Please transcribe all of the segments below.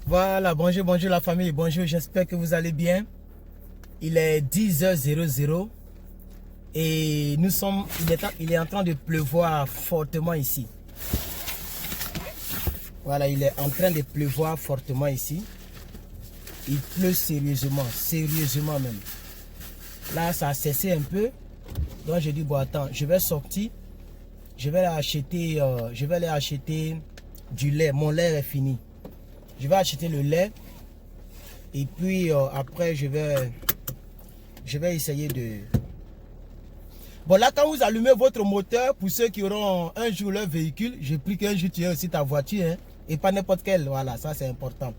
Voilà, bonjour, bonjour la famille, bonjour, j'espère que vous allez bien. Il est 10h00 et il est en train de pleuvoir fortement ici. Voilà, il est en train de pleuvoir fortement ici. Il pleut sérieusement, sérieusement même. Là, ça a cessé un peu. Donc, j'ai dit, bon, attends, je vais sortir. Je vais aller acheter du lait. Mon lait est fini. Je vais acheter le lait. Et puis, après, je vais essayer de... Bon, là, quand vous allumez votre moteur, pour ceux qui auront un jour leur véhicule, j'ai pris qu'un jour tu aies aussi ta voiture, hein, et pas n'importe quelle. Voilà, ça, c'est important.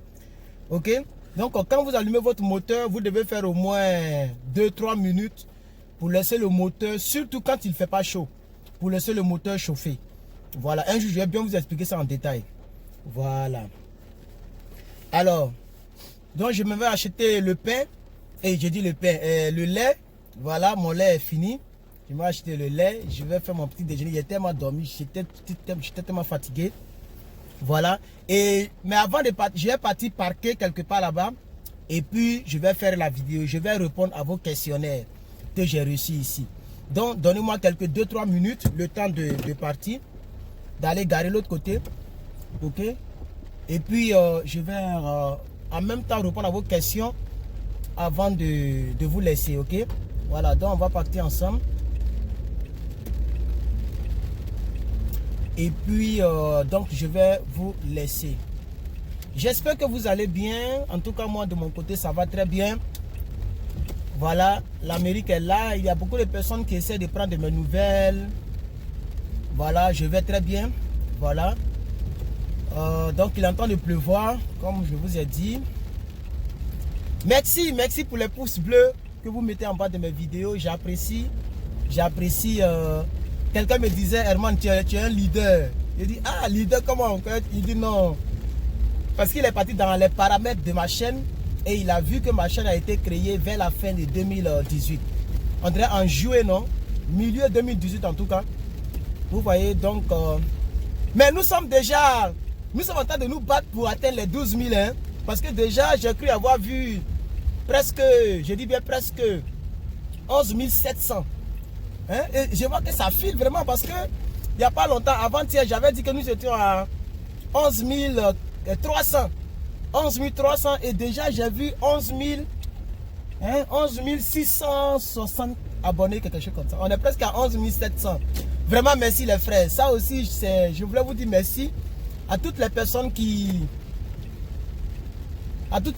OK? Donc, quand vous allumez votre moteur, vous devez faire au moins 2-3 minutes pour laisser le moteur, surtout quand il ne fait pas chaud, pour laisser le moteur chauffer. Voilà, un jour, je vais bien vous expliquer ça en détail. Voilà. Alors, donc, je me vais acheter le pain. Et je dis le pain, le lait. Voilà, mon lait est fini. Je vais acheter le lait. Je vais faire mon petit déjeuner. J'ai tellement dormi. J'étais tellement fatigué. Voilà. Mais avant de partir, je vais partir parquer quelque part là-bas. Et puis, je vais faire la vidéo. Je vais répondre à vos questionnaires que j'ai reçus ici. Donc, donnez-moi quelques 2-3 minutes, le temps de partir, d'aller garer l'autre côté. OK? Et puis, je vais en même temps répondre à vos questions avant de vous laisser. OK? Voilà, donc on va partir ensemble. Et puis, donc, je vais vous laisser. J'espère que vous allez bien. En tout cas, moi, de mon côté, ça va très bien. Voilà, l'Amérique est là. Il y a beaucoup de personnes qui essaient de prendre de mes nouvelles. Voilà, je vais très bien. Voilà. Donc, il est en train de pleuvoir, comme je vous ai dit. Merci pour les pouces bleus que vous mettez en bas de mes vidéos. J'apprécie. J'apprécie. Quelqu'un me disait, Herman, tu es un leader. Je dis, ah, leader comment? Il dit non. Parce qu'il est parti dans les paramètres de ma chaîne et il a vu que ma chaîne a été créée vers la fin de 2018. On dirait en juillet, non? Milieu 2018 en tout cas. Vous voyez, donc... mais nous sommes en train de nous battre pour atteindre les 12 000. Hein, parce que déjà, j'ai cru avoir vu presque, je dis bien presque 11 700. Hein, et je vois que ça file vraiment parce que il n'y a pas longtemps, avant-hier, j'avais dit que nous étions à 11 300. 11 300 et déjà j'ai vu 11 660 abonnés, quelque chose comme ça. On est presque à 11 700. Vraiment merci les frères. Ça aussi, je voulais vous dire merci à toutes les personnes qui...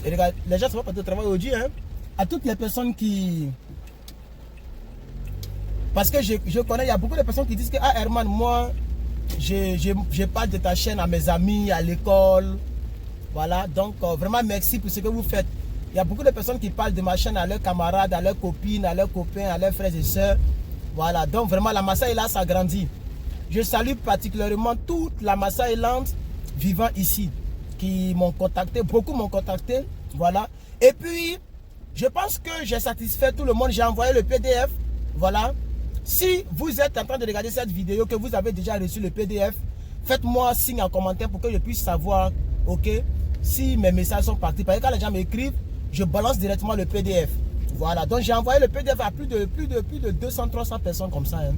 les gens ne sont pas partis au travail aujourd'hui. Hein, à toutes les personnes qui... Parce que je connais, il y a beaucoup de personnes qui disent que, ah Herman, moi, je parle de ta chaîne à mes amis, à l'école. Voilà, donc vraiment merci pour ce que vous faites. Il y a beaucoup de personnes qui parlent de ma chaîne à leurs camarades, à leurs copines, à leurs copains, à leurs frères et sœurs. Voilà, donc vraiment la Massa Island s'agrandit. Je salue particulièrement toute la Massa Island vivant ici, qui m'ont contacté, beaucoup m'ont contacté. Voilà, et puis je pense que j'ai satisfait tout le monde. J'ai envoyé le PDF. Voilà. Si vous êtes en train de regarder cette vidéo, que vous avez déjà reçu le PDF, faites-moi signe en commentaire pour que je puisse savoir, ok, si mes messages sont partis. Parce que quand les gens m'écrivent, je balance directement le PDF. Voilà, donc j'ai envoyé le PDF à plus de 200-300 personnes comme ça. Hein.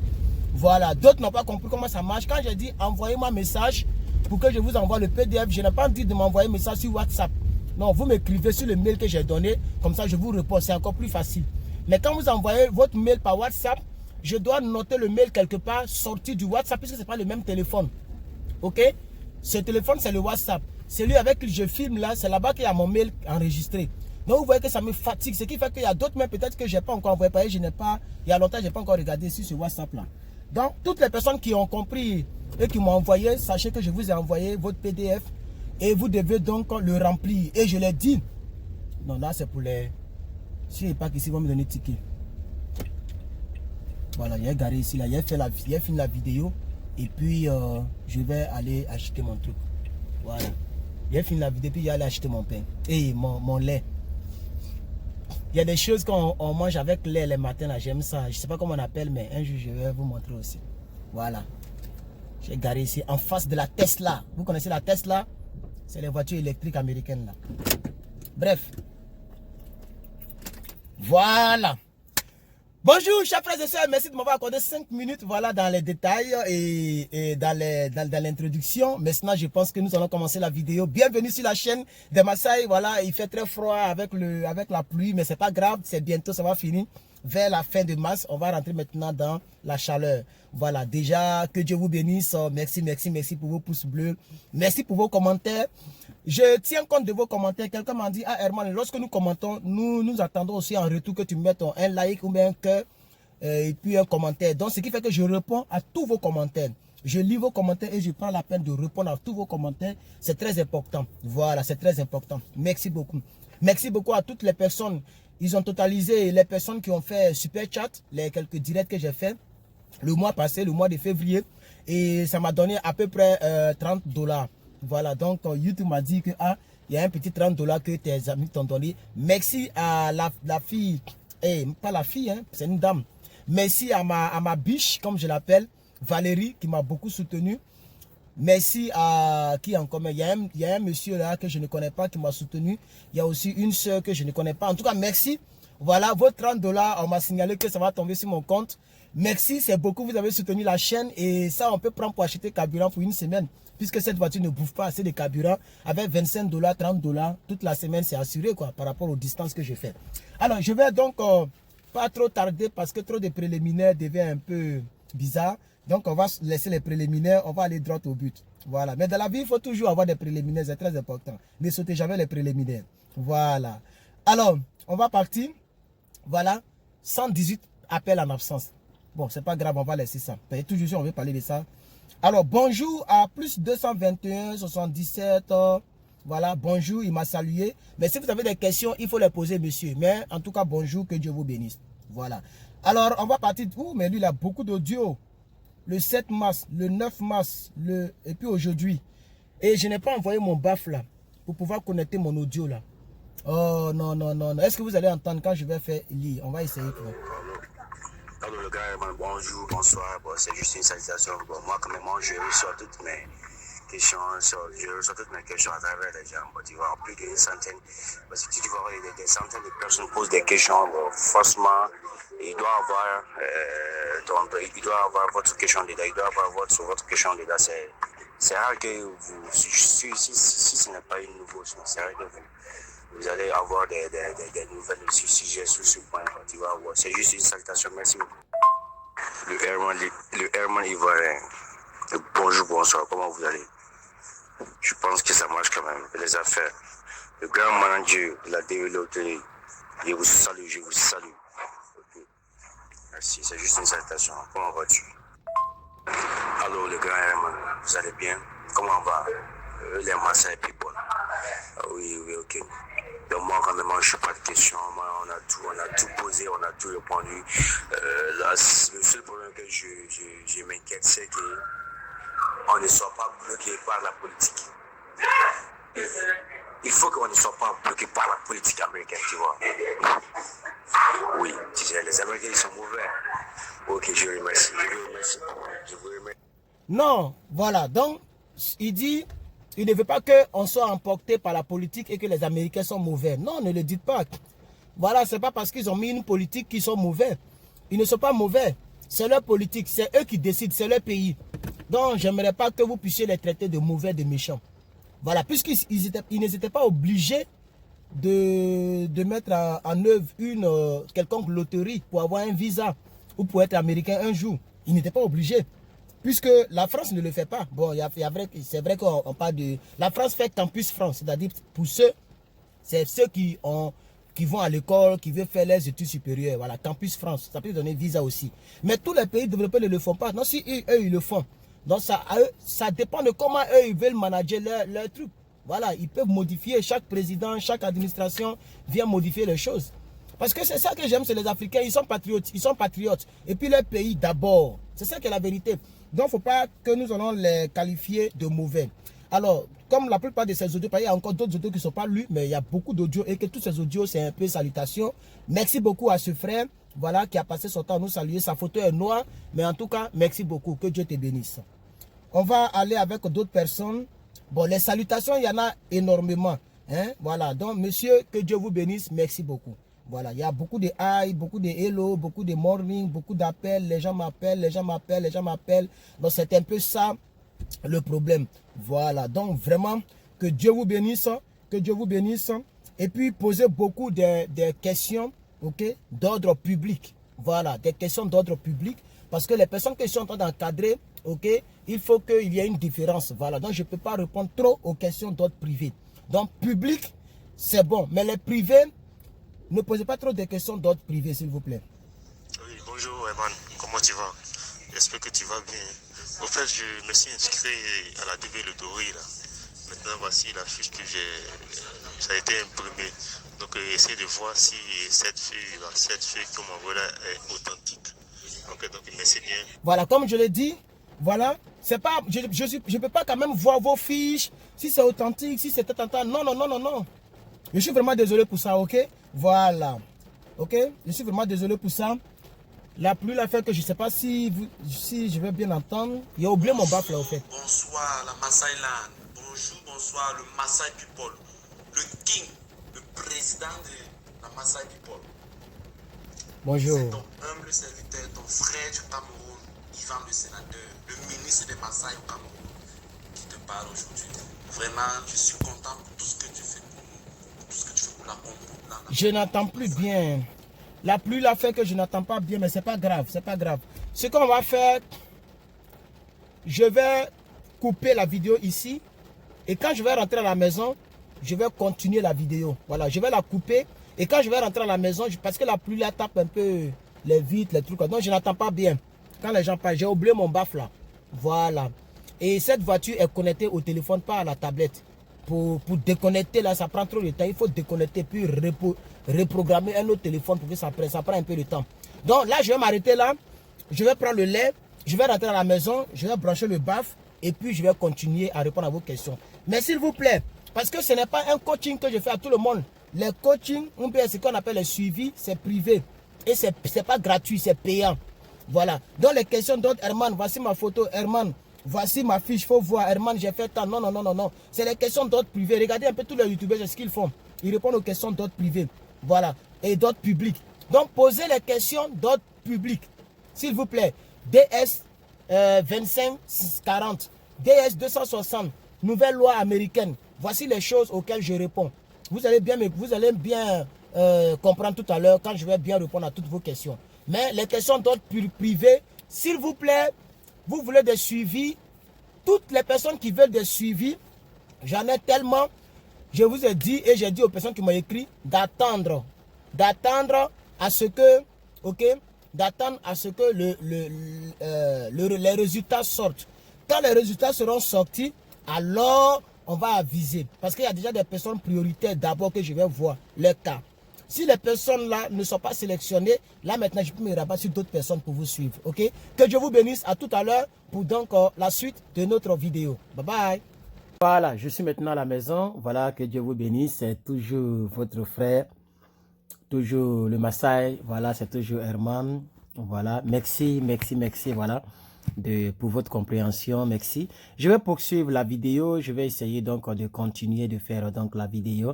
Voilà, d'autres n'ont pas compris comment ça marche. Quand j'ai dit envoyez-moi un message pour que je vous envoie le PDF, je n'ai pas dit de m'envoyer un message sur WhatsApp. Non, vous m'écrivez sur le mail que j'ai donné, comme ça je vous réponds, c'est encore plus facile. Mais quand vous envoyez votre mail par WhatsApp, je dois noter le mail quelque part sorti du WhatsApp puisque ce n'est pas le même téléphone. Ok? Ce téléphone, c'est le WhatsApp. Celui avec qui je filme là, c'est là-bas qu'il y a mon mail enregistré. Donc vous voyez que ça me fatigue. Ce qui fait qu'il y a d'autres mails peut-être que je n'ai pas encore envoyé. Il y a longtemps, je n'ai pas encore regardé sur ce WhatsApp là. Donc toutes les personnes qui ont compris et qui m'ont envoyé, sachez que je vous ai envoyé votre PDF et vous devez donc le remplir. Et je l'ai dit. Non, là c'est pour les... Si je n'ai pas qu'ici, ils vont me donner ticket. Voilà, il est garé ici, là, il a fini la vidéo et puis je vais aller acheter mon truc. Voilà, il a fini la vidéo puis il va aller acheter mon pain et mon lait. Il y a des choses qu'on mange avec lait les matins, là, j'aime ça. Je ne sais pas comment on appelle, mais un jour je vais vous montrer aussi. Voilà, j'ai garé ici en face de la Tesla. Vous connaissez la Tesla? C'est les voitures électriques américaines là. Bref. Voilà. Bonjour chers frères et sœurs, merci de m'avoir accordé 5 minutes voilà, dans les détails et dans l'introduction. Maintenant je pense que nous allons commencer la vidéo. Bienvenue sur la chaîne des Maasai. Voilà, il fait très froid avec la pluie, mais c'est pas grave, c'est bientôt, ça va finir. Vers la fin de mars, on va rentrer maintenant dans la chaleur. Voilà, déjà que Dieu vous bénisse. Merci, merci, merci pour vos pouces bleus. Merci pour vos commentaires. Je tiens compte de vos commentaires. Quelqu'un m'a dit, ah Herman, lorsque nous commentons, nous attendons aussi en retour que tu mettes un like ou bien un cœur et puis un commentaire. Donc, ce qui fait que je réponds à tous vos commentaires. Je lis vos commentaires et je prends la peine de répondre à tous vos commentaires. C'est très important. Voilà, c'est très important. Merci beaucoup. Merci beaucoup à toutes les personnes. Ils ont totalisé les personnes qui ont fait super chat, les quelques directs que j'ai fait le mois passé, le mois de février. Et ça m'a donné à peu près $30. Voilà, donc YouTube m'a dit que il y a un petit $30 que tes amis t'ont donné. Merci à la fille, pas la fille, hein, c'est une dame. Merci à ma biche, comme je l'appelle, Valérie, qui m'a beaucoup soutenu. Merci à qui encore? Il y a un monsieur là que je ne connais pas qui m'a soutenu. Il y a aussi une soeur que je ne connais pas. En tout cas, merci. Voilà, vos $30, on m'a signalé que ça va tomber sur mon compte. Merci, c'est beaucoup. Vous avez soutenu la chaîne et ça, on peut prendre pour acheter carburant pour une semaine. Puisque cette voiture ne bouffe pas assez de carburant. Avec $25, $30, toute la semaine, c'est assuré quoi, par rapport aux distances que je fais. Alors, je vais donc pas trop tarder parce que trop de préliminaires devient un peu bizarre. Donc, on va laisser les préliminaires, on va aller droit au but. Voilà. Mais dans la vie, il faut toujours avoir des préliminaires, c'est très important. Ne sautez jamais les préliminaires. Voilà. Alors, on va partir. Voilà. 118 appels en absence. Bon, c'est pas grave, on va laisser ça. Mais toujours, on veut parler de ça. Alors, bonjour à plus 221, 77. Voilà, bonjour, il m'a salué. Mais si vous avez des questions, il faut les poser, monsieur. Mais en tout cas, bonjour, que Dieu vous bénisse. Voilà. Alors, on va partir. Oh, mais lui, il a beaucoup d'audio. Le 7 mars, le 9 mars, et puis aujourd'hui. Et je n'ai pas envoyé mon baf là, pour pouvoir connecter mon audio là. Oh non, non, non, non. Est-ce que vous allez entendre quand je vais faire lire? On va essayer. Allô le gars, bonjour, bonsoir. Bon, c'est juste une salutation. Bon, moi, quand même, je reçois toutes mes questions. Je reçois toutes mes questions à travers les gens. Bon, tu vois, plus d'une centaine. Parce que tu vois, des centaines de personnes posent des questions. Bon, forcément, il doit avoir votre question dedans. Il doit avoir votre question dedans. C'est rare que vous, si ce n'est pas une nouveau, c'est rare que vous allez avoir des nouvelles sujets sur ce point. Tu vois, c'est juste une salutation. Merci beaucoup. Le Herman Ivoirien. Bonjour, bonsoir. Comment vous allez? Je pense que ça marche quand même. Les affaires. Le grand manager de la développerie. Je vous salue, je vous salue. Okay. Merci, c'est juste une salutation. Comment vas-tu? Allô, le grand Herman. Vous allez bien? Comment va? Les Maasai people. Oui, ok. Donc moi, quand même, je n'ai pas de questions. Moi, on a tout posé, on a tout répondu. Là, le seul problème que je m'inquiète, c'est qu'on ne soit pas bloqué par la politique. Il faut qu'on ne soit pas bloqué par la politique américaine, tu vois. Oui, tu sais, les Américains, ils sont mauvais. Ok, je vous remercie. Je vous remercie. Non, voilà. Donc, il dit... Il ne veut pas qu'on soit emporté par la politique et que les Américains sont mauvais. Non, ne le dites pas. Voilà, ce n'est pas parce qu'ils ont mis une politique qu'ils sont mauvais. Ils ne sont pas mauvais. C'est leur politique, c'est eux qui décident, c'est leur pays. Donc, j'aimerais pas que vous puissiez les traiter de mauvais, de méchants. Voilà, puisqu'ils n'étaient pas obligés de mettre en œuvre une quelconque loterie pour avoir un visa ou pour être américain un jour. Ils n'étaient pas obligés. Puisque la France ne le fait pas. Bon, c'est vrai qu'on parle de... La France fait Campus France, c'est-à-dire pour ceux, c'est ceux qui vont à l'école, qui veulent faire les études supérieures. Voilà, Campus France, ça peut donner visa aussi. Mais tous les pays développés ne le font pas. Non, si eux, ils le font. Donc ça dépend de comment eux, ils veulent manager leur truc. Voilà, ils peuvent modifier, chaque président, chaque administration vient modifier les choses. Parce que c'est ça que j'aime, c'est les Africains, ils sont patriotes. Et puis leur pays d'abord. C'est ça qui est la vérité. Donc, il ne faut pas que nous allons les qualifier de mauvais. Alors, comme la plupart de ces audios, il y a encore d'autres audios qui ne sont pas lus, mais il y a beaucoup d'audios et que tous ces audios, c'est un peu salutation. Merci beaucoup à ce frère, voilà, qui a passé son temps à nous saluer. Sa photo est noire, mais en tout cas, merci beaucoup. Que Dieu te bénisse. On va aller avec d'autres personnes. Bon, les salutations, il y en a énormément. Hein? Voilà, donc monsieur, que Dieu vous bénisse, merci beaucoup. Voilà, il y a beaucoup de hi, beaucoup de hello, beaucoup de morning, beaucoup d'appels, les gens m'appellent, les gens m'appellent, les gens m'appellent. Donc c'est un peu ça le problème. Voilà, donc vraiment, que Dieu vous bénisse, que Dieu vous bénisse. Et puis posez beaucoup de questions, ok, d'ordre public. Voilà, des questions d'ordre public. Parce que les personnes que je suis en train d'encadrer, ok, il faut qu'il y ait une différence. Voilà, donc je ne peux pas répondre trop aux questions d'ordre privé. Donc public, c'est bon. Mais les privés, ne posez pas trop de questions d'ordre privé, s'il vous plaît. Oui, bonjour Eman, comment tu vas? J'espère que tu vas bien. Au fait, je me suis inscrit à la DV Le Doré là. Maintenant, voici la fiche que ça a été imprimé. Donc, essayez de voir si cette feuille qu'on m'envoie là est authentique. Ok, donc merci bien. Voilà, comme je l'ai dit, voilà, c'est pas, je peux pas quand même voir vos fiches, si c'est authentique, si c'est authentique. Non, non, non, non, non. Je suis vraiment désolé pour ça, ok? Voilà. Ok? Je suis vraiment désolé pour ça. La pluie l'a fait que je ne sais pas si je vais bien entendre. Il a oublié mon baffle là, au fait. Bonsoir, la Maasai Land. Bonjour, bonsoir, le Maasai People. Le King, le président de la Maasai People. Bonjour. C'est ton humble serviteur, ton frère du Cameroun, Yvan le sénateur, le ministre des Maasai au Cameroun, qui te parle aujourd'hui. Vraiment, je suis content pour tout ce que tu fais pour nous, pour tout ce que tu fais pour la Congo. Je n'entends plus bien. La pluie l'a fait que je n'entends pas bien, mais c'est pas grave, c'est pas grave. Ce qu'on va faire, je vais couper la vidéo ici. Et quand je vais rentrer à la maison, je vais continuer la vidéo. Voilà, je vais la couper. Et quand je vais rentrer à la maison, parce que la pluie là tape un peu les vitres, les trucs. Donc je n'entends pas bien. Quand les gens parlent, j'ai oublié mon baffle là. Voilà. Et cette voiture est connectée au téléphone, pas à la tablette. Pour déconnecter là, ça prend trop de temps. Il faut déconnecter puis reprogrammer un autre téléphone pour que ça prend un peu de temps. Donc là, je vais m'arrêter là. Je vais prendre le lait. Je vais rentrer à la maison. Je vais brancher le baffle. Et puis, je vais continuer à répondre à vos questions. Mais s'il vous plaît, parce que ce n'est pas un coaching que je fais à tout le monde. Les coachings, ce qu'on appelle les suivis, c'est privé. Et ce n'est pas gratuit, c'est payant. Voilà. Donc les questions d'autres, Herman, voici ma photo, Herman. Voici ma fiche, il faut voir, Herman, j'ai fait tant. Non, non, non, non, non. C'est les questions d'autres privés. Regardez un peu tous les youtubeurs, c'est ce qu'ils font. Ils répondent aux questions d'autres privés. Voilà. Et d'autres publics. Donc, posez les questions d'autres publics. S'il vous plaît. DS 2540. DS 260. Nouvelle loi américaine. Voici les choses auxquelles je réponds. Vous allez bien comprendre tout à l'heure quand je vais bien répondre à toutes vos questions. Mais les questions d'autres privés, s'il vous plaît, vous voulez des suivis. Toutes les personnes qui veulent des suivis, j'en ai tellement. Je vous ai dit et j'ai dit aux personnes qui m'ont écrit d'attendre. D'attendre à ce que, ok, d'attendre à ce que les résultats sortent. Quand les résultats seront sortis, alors on va aviser. Parce qu'il y a déjà des personnes prioritaires d'abord que je vais voir leur cas. Si les personnes là ne sont pas sélectionnées, là maintenant je peux me rabattre sur d'autres personnes pour vous suivre. Ok? Que Dieu vous bénisse. À tout à l'heure pour donc la suite de notre vidéo. Bye bye. Voilà, je suis maintenant à la maison. Voilà, que Dieu vous bénisse. C'est toujours votre frère. Toujours le Maasai. Voilà, c'est toujours Herman. Voilà, merci, merci, merci. Voilà. Pour votre compréhension, merci. Je vais poursuivre la vidéo. Je vais essayer donc de continuer de faire donc la vidéo.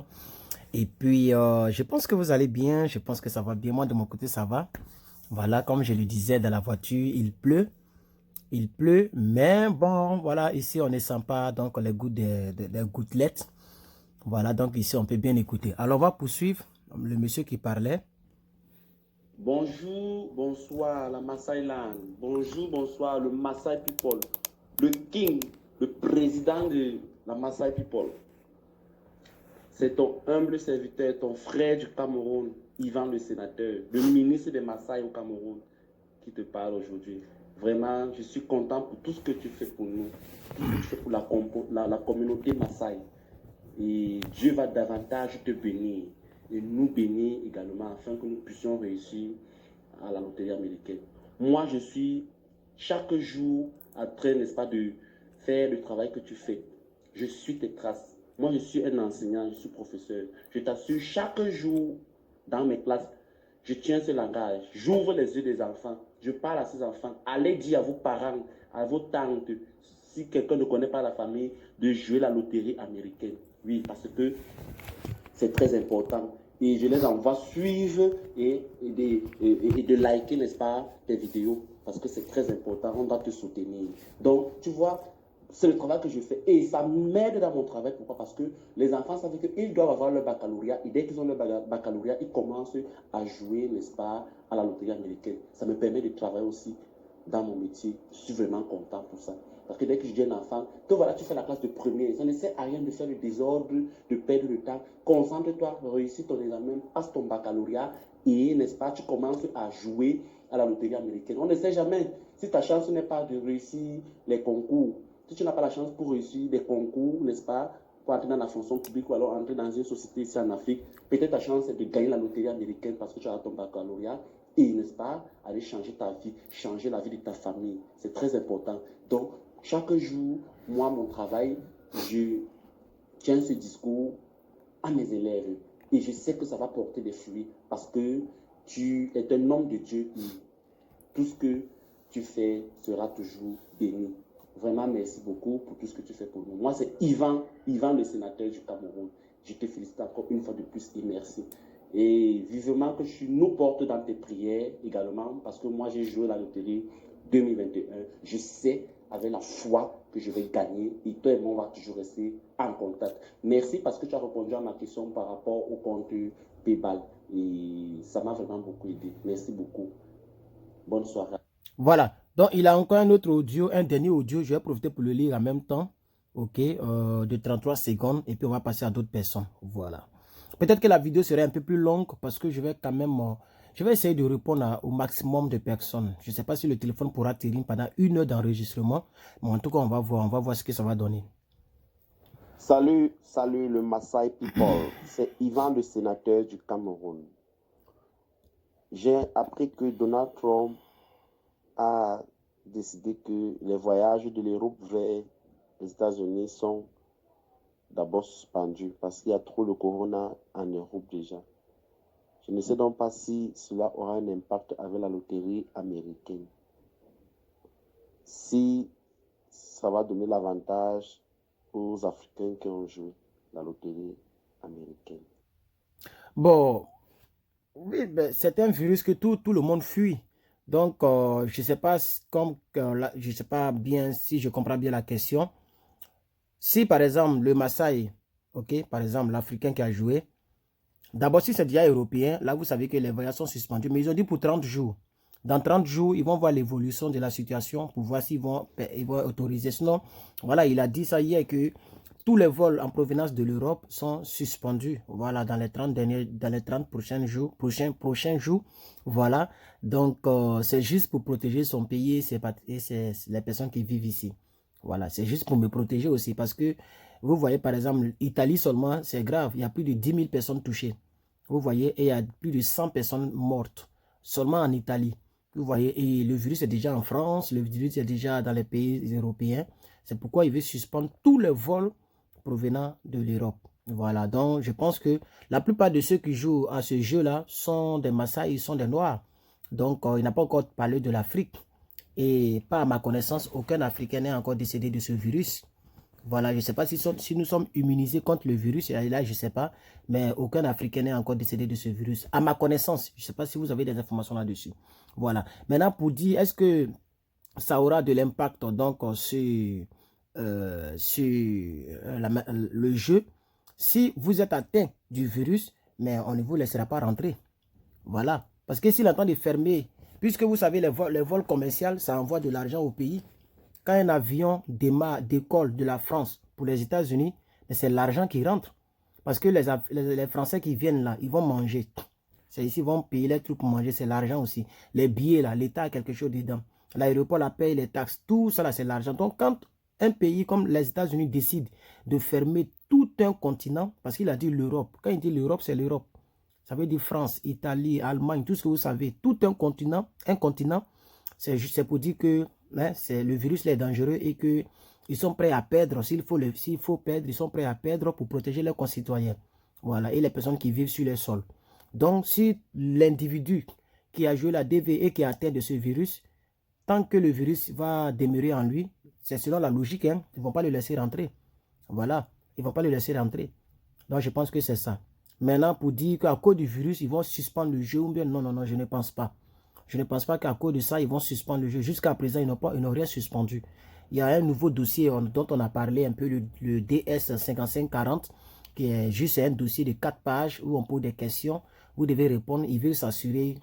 Et puis, je pense que vous allez bien. Je pense que ça va bien. Moi, de mon côté, ça va. Voilà, comme je le disais dans la voiture, il pleut. Il pleut, mais bon, voilà, ici, on ne sent pas donc les gouttes des gouttelettes. Voilà, donc ici, on peut bien écouter. Alors, on va poursuivre. Le monsieur qui parlait. Bonjour, bonsoir, la Maasai Land. Bonjour, bonsoir, le Maasai People. Le King, le président de la Maasai People. C'est ton humble serviteur, ton frère du Cameroun, Yvan le sénateur, le ministre des Maasai au Cameroun, qui te parle aujourd'hui. Vraiment, je suis content pour tout ce que tu fais pour nous, tout ce que tu fais pour la communauté Maasai. Et Dieu va davantage te bénir et nous bénir également afin que nous puissions réussir à la loterie américaine. Moi, je suis chaque jour en train, n'est-ce pas, de faire le travail que tu fais. Je suis tes traces. Moi, je suis un enseignant, je suis professeur. Je t'assure, chaque jour dans mes classes, je tiens ce langage. J'ouvre les yeux des enfants. Je parle à ces enfants. Allez dire à vos parents, à vos tantes, si quelqu'un ne connaît pas la famille, de jouer la loterie américaine. Oui, parce que c'est très important. Et je les envoie suivre et de liker, n'est-ce pas, tes vidéos. Parce que c'est très important, on doit te soutenir. Donc, tu vois, c'est le travail que je fais. Et ça m'aide dans mon travail. Pourquoi? Parce que les enfants savent qu'ils doivent avoir leur baccalauréat. Et dès qu'ils ont leur baccalauréat, ils commencent à jouer, n'est-ce pas, à la loterie américaine. Ça me permet de travailler aussi dans mon métier. Je suis vraiment content pour ça. Parce que dès que je dis à un enfant, que voilà, tu fais la classe de première, ça ne sert à rien de faire le désordre, de perdre le temps. Concentre-toi, réussis ton examen, passe ton baccalauréat et, n'est-ce pas, tu commences à jouer à la loterie américaine. On ne sait jamais. Si ta chance n'est pas de réussir les concours, si tu n'as pas la chance pour réussir des concours, n'est-ce pas, pour entrer dans la fonction publique ou alors entrer dans une société ici en Afrique, peut-être ta chance est de gagner la loterie américaine parce que tu as ton baccalauréat et, n'est-ce pas, aller changer ta vie, changer la vie de ta famille. C'est très important. Donc, chaque jour, moi, mon travail, je tiens ce discours à mes élèves et je sais que ça va porter des fruits parce que tu es un homme de Dieu et tout ce que tu fais sera toujours béni. Vraiment, merci beaucoup pour tout ce que tu fais pour nous. Moi, c'est Yvan, le sénateur du Cameroun. Je te félicite encore une fois de plus et merci. Et vivement que tu nous portes dans tes prières également parce que moi, j'ai joué la loterie 2021. Je sais avec la foi que je vais gagner et toi et moi, on va toujours rester en contact. Merci parce que tu as répondu à ma question par rapport au compte PayPal et ça m'a vraiment beaucoup aidé. Merci beaucoup. Bonne soirée. Voilà. Donc, il a encore un autre audio, un dernier audio. Je vais profiter pour le lire en même temps. OK. De 33 secondes. Et puis, on va passer à d'autres personnes. Voilà. Peut-être que la vidéo serait un peu plus longue parce que je vais quand même... je vais essayer de répondre au maximum de personnes. Je ne sais pas si le téléphone pourra tenir pendant 1 heure d'enregistrement. Mais en tout cas, on va voir ce que ça va donner. Salut le Maasai People. C'est Yvan, le sénateur du Cameroun. J'ai appris que Donald Trump a décidé que les voyages de l'Europe vers les États-Unis sont d'abord suspendus parce qu'il y a trop de corona en Europe déjà. Je ne sais donc pas si cela aura un impact avec la loterie américaine. Si ça va donner l'avantage aux Africains qui ont joué la loterie américaine. Bon, oui, ben, c'est un virus que tout le monde fuit. Donc, je ne sais pas je sais pas bien si je comprends bien la question. Si, par exemple, le Maasai, ok, par exemple, l'Africain qui a joué, d'abord, si c'est déjà européen, là, vous savez que les voyages sont suspendus, mais ils ont dit pour 30 jours. Dans 30 jours, ils vont voir l'évolution de la situation pour voir s'ils vont autoriser. Sinon, voilà, il a dit ça hier que tous les vols en provenance de l'Europe sont suspendus. Voilà, dans les 30 prochains jours. Voilà. Donc, c'est juste pour protéger son pays et les personnes qui vivent ici. Voilà, c'est juste pour me protéger aussi. Parce que, vous voyez, par exemple, l'Italie seulement, c'est grave. Il y a plus de 10 000 personnes touchées. Vous voyez, et il y a plus de 100 personnes mortes. Seulement en Italie. Vous voyez, et le virus est déjà en France. Le virus est déjà dans les pays européens. C'est pourquoi il veut suspendre tous les vols provenant de l'Europe. Voilà, donc je pense que la plupart de ceux qui jouent à ce jeu-là sont des Maasai, ils sont des Noirs. Donc, il n'a pas encore parlé de l'Afrique. Et pas à ma connaissance, aucun Africain n'est encore décédé de ce virus. Voilà, je ne sais pas si nous sommes immunisés contre le virus, et là, je ne sais pas, mais aucun Africain n'est encore décédé de ce virus. À ma connaissance, je ne sais pas si vous avez des informations là-dessus. Voilà. Maintenant, pour dire, est-ce que ça aura de l'impact donc sur le jeu? Si vous êtes atteint du virus, mais on ne vous laissera pas rentrer. Voilà. Parce que s'il entend de fermer, puisque vous savez, les vols commerciaux, ça envoie de l'argent au pays. Quand un avion décolle de la France pour les États-Unis, c'est l'argent qui rentre. Parce que les Français qui viennent là, ils vont manger. C'est ici, ils vont payer les trucs pour manger, c'est l'argent aussi. Les billets là, l'État a quelque chose dedans. L'aéroport la paye, les taxes, tout ça là, c'est l'argent. Donc quand un pays comme les États-Unis décide de fermer tout un continent, parce qu'il a dit l'Europe. Quand il dit l'Europe, c'est l'Europe. Ça veut dire France, Italie, Allemagne, tout ce que vous savez. Tout un continent, c'est pour dire que le virus est dangereux et qu'ils sont prêts à perdre. S'il faut perdre, ils sont prêts à perdre pour protéger leurs concitoyens. Voilà, et les personnes qui vivent sur les sols. Donc, si l'individu qui a joué la DV et qui est atteint de ce virus, tant que le virus va demeurer en lui, C'est selon la logique, hein. Ils ne vont pas le laisser rentrer. Voilà, ils ne vont pas le laisser rentrer. Donc, je pense que c'est ça. Maintenant, pour dire qu'à cause du virus, ils vont suspendre le jeu ou bien non, non, non, je ne pense pas. Je ne pense pas qu'à cause de ça, ils vont suspendre le jeu. Jusqu'à présent, ils n'ont rien suspendu. Il y a un nouveau dossier dont on a parlé un peu, le DS 5540, qui est juste un dossier de 4 pages où on pose des questions. Vous devez répondre. Ils veulent s'assurer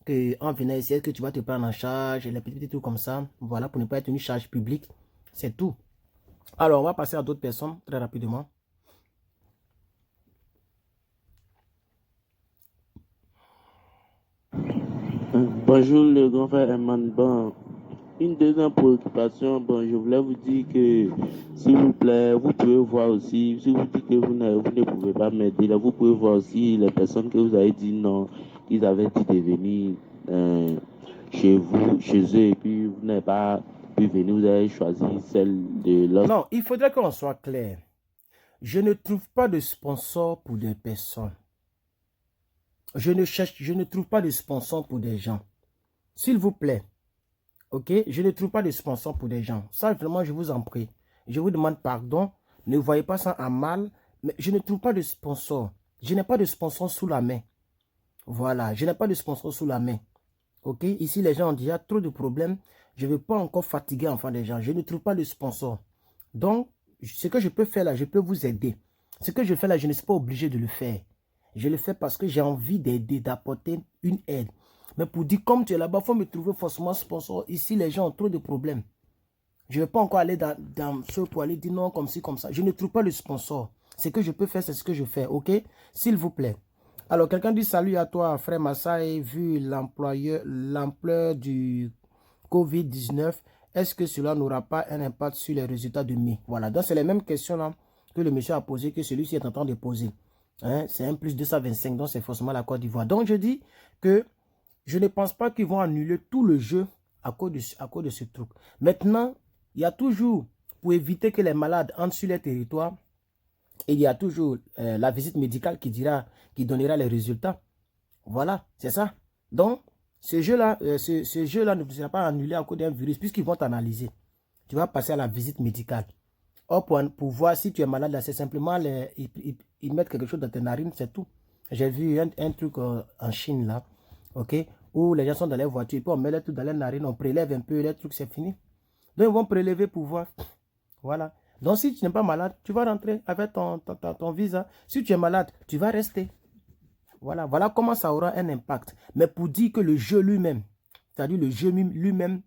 qu'en venant ici, est-ce que tu vas te prendre en charge, les petits trucs comme ça. Voilà, pour ne pas être une charge publique. C'est tout. Alors, on va passer à d'autres personnes très rapidement. Bonjour le grand frère Herman. Bon, une deuxième préoccupation, bon, je voulais vous dire que, s'il vous plaît, vous pouvez voir aussi, si vous dites que vous ne pouvez pas m'aider, là, vous pouvez voir aussi les personnes que vous avez dit non, qu'ils avaient dit de venir chez vous, chez eux, et puis vous n'avez pas pu venir, vous avez choisi celle de l'autre. Non, il faudrait qu'on soit clair. Je ne trouve pas de sponsor pour des personnes. Je ne trouve pas de sponsor pour des gens. S'il vous plaît, ok, je ne trouve pas de sponsor pour des gens. Ça, vraiment, je vous en prie. Je vous demande pardon. Ne voyez pas ça en mal. Mais je ne trouve pas de sponsor. Je n'ai pas de sponsor sous la main. Voilà, je n'ai pas de sponsor sous la main. Ok, ici, les gens ont déjà trop de problèmes. Je ne veux pas encore fatiguer enfin des gens. Je ne trouve pas de sponsor. Donc, ce que je peux faire là, je peux vous aider. Ce que je fais là, je ne suis pas obligé de le faire. Je le fais parce que j'ai envie d'aider, d'apporter une aide. Mais pour dire, comme tu es là-bas, il faut me trouver forcément sponsor. Ici, les gens ont trop de problèmes. Je ne vais pas encore aller dans ce pour aller dire non, comme ci, comme ça. Je ne trouve pas le sponsor. Ce que je peux faire, c'est ce que je fais, ok? S'il vous plaît. Alors, quelqu'un dit salut à toi, frère Massaï, vu l'ampleur du Covid-19, est-ce que cela n'aura pas un impact sur les résultats de mai? Voilà, donc c'est les mêmes questions là que le monsieur a posées, que celui-ci est en train de poser. Hein? C'est un plus 225, donc c'est forcément la Côte d'Ivoire. Donc je dis que je ne pense pas qu'ils vont annuler tout le jeu à cause de ce truc. Maintenant, il y a toujours, pour éviter que les malades entrent sur les territoires, il y a toujours la visite médicale qui donnera les résultats. Voilà, c'est ça. Donc, ce jeu-là ne sera pas annulé à cause d'un virus, puisqu'ils vont t'analyser. Tu vas passer à la visite médicale. Or, pour voir si tu es malade, c'est simplement, ils mettent quelque chose dans tes narines, c'est tout. J'ai vu un truc en Chine, là, ok, où les gens sont dans les voitures, et puis on met les trucs dans les narines, on prélève un peu, les trucs, c'est fini. Donc, ils vont prélever pour voir. Voilà. Donc, si tu n'es pas malade, tu vas rentrer avec ton visa. Si tu es malade, tu vas rester. Voilà, voilà comment ça aura un impact. Mais pour dire que le jeu lui-même, c'est-à-dire le jeu lui-même,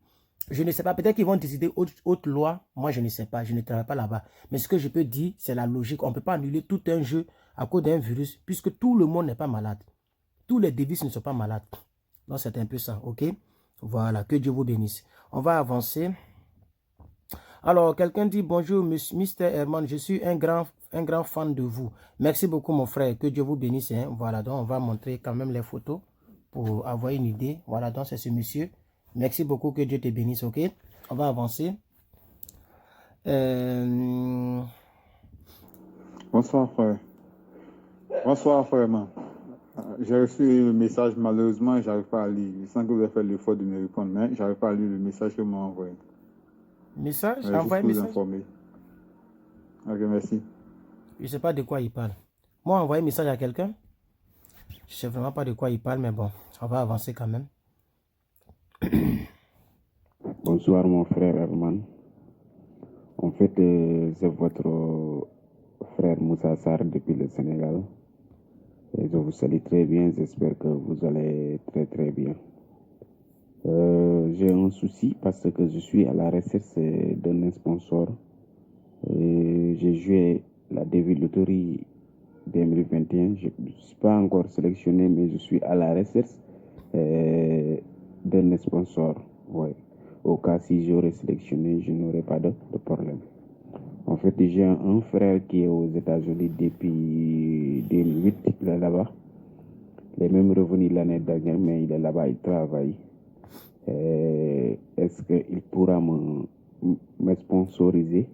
je ne sais pas, peut-être qu'ils vont décider autre loi. Moi, je ne sais pas, je ne travaille pas là-bas. Mais ce que je peux dire, c'est la logique. On ne peut pas annuler tout un jeu à cause d'un virus, puisque tout le monde n'est pas malade. Tous les devises ne sont pas malades. Donc, c'est un peu ça, ok? Voilà, que Dieu vous bénisse. On va avancer. Alors, quelqu'un dit, bonjour, Mr. Herman, je suis un grand fan de vous. Merci beaucoup, mon frère, que Dieu vous bénisse. Hein. Voilà, donc on va montrer quand même les photos pour avoir une idée. Voilà, donc c'est ce monsieur. Merci beaucoup, que Dieu te bénisse, ok? On va avancer. Bonsoir, frère. Bonsoir, frère. J'ai reçu le message, malheureusement, je n'arrive pas à lire. Je sens que vous avez fait l'effort de me répondre, mais je n'arrive pas à lire le message que vous m'avez envoyé. Message? Envoyé message? Informer. Ok, merci. Je ne sais pas de quoi il parle. Moi, envoyer un message à quelqu'un? Je ne sais vraiment pas de quoi il parle, mais bon, on va avancer quand même. Bonsoir, mon frère Herman. En fait, c'est votre frère Moussa Sarr depuis le Sénégal. Et je vous salue très bien. J'espère que vous allez très très bien. J'ai un souci parce que je suis à la recherche d'un sponsor. J'ai joué la Devil Lottery 2021. Je ne suis pas encore sélectionné, mais je suis à la recherche d'un sponsor. Ouais. Au cas si j'aurais sélectionné, je n'aurais pas de problème. En fait, j'ai un frère qui est aux États-Unis depuis 2008. Il est là-bas. Il est même revenu l'année dernière, mais il est là-bas, il travaille. Est-ce qu'il pourra me sponsoriser?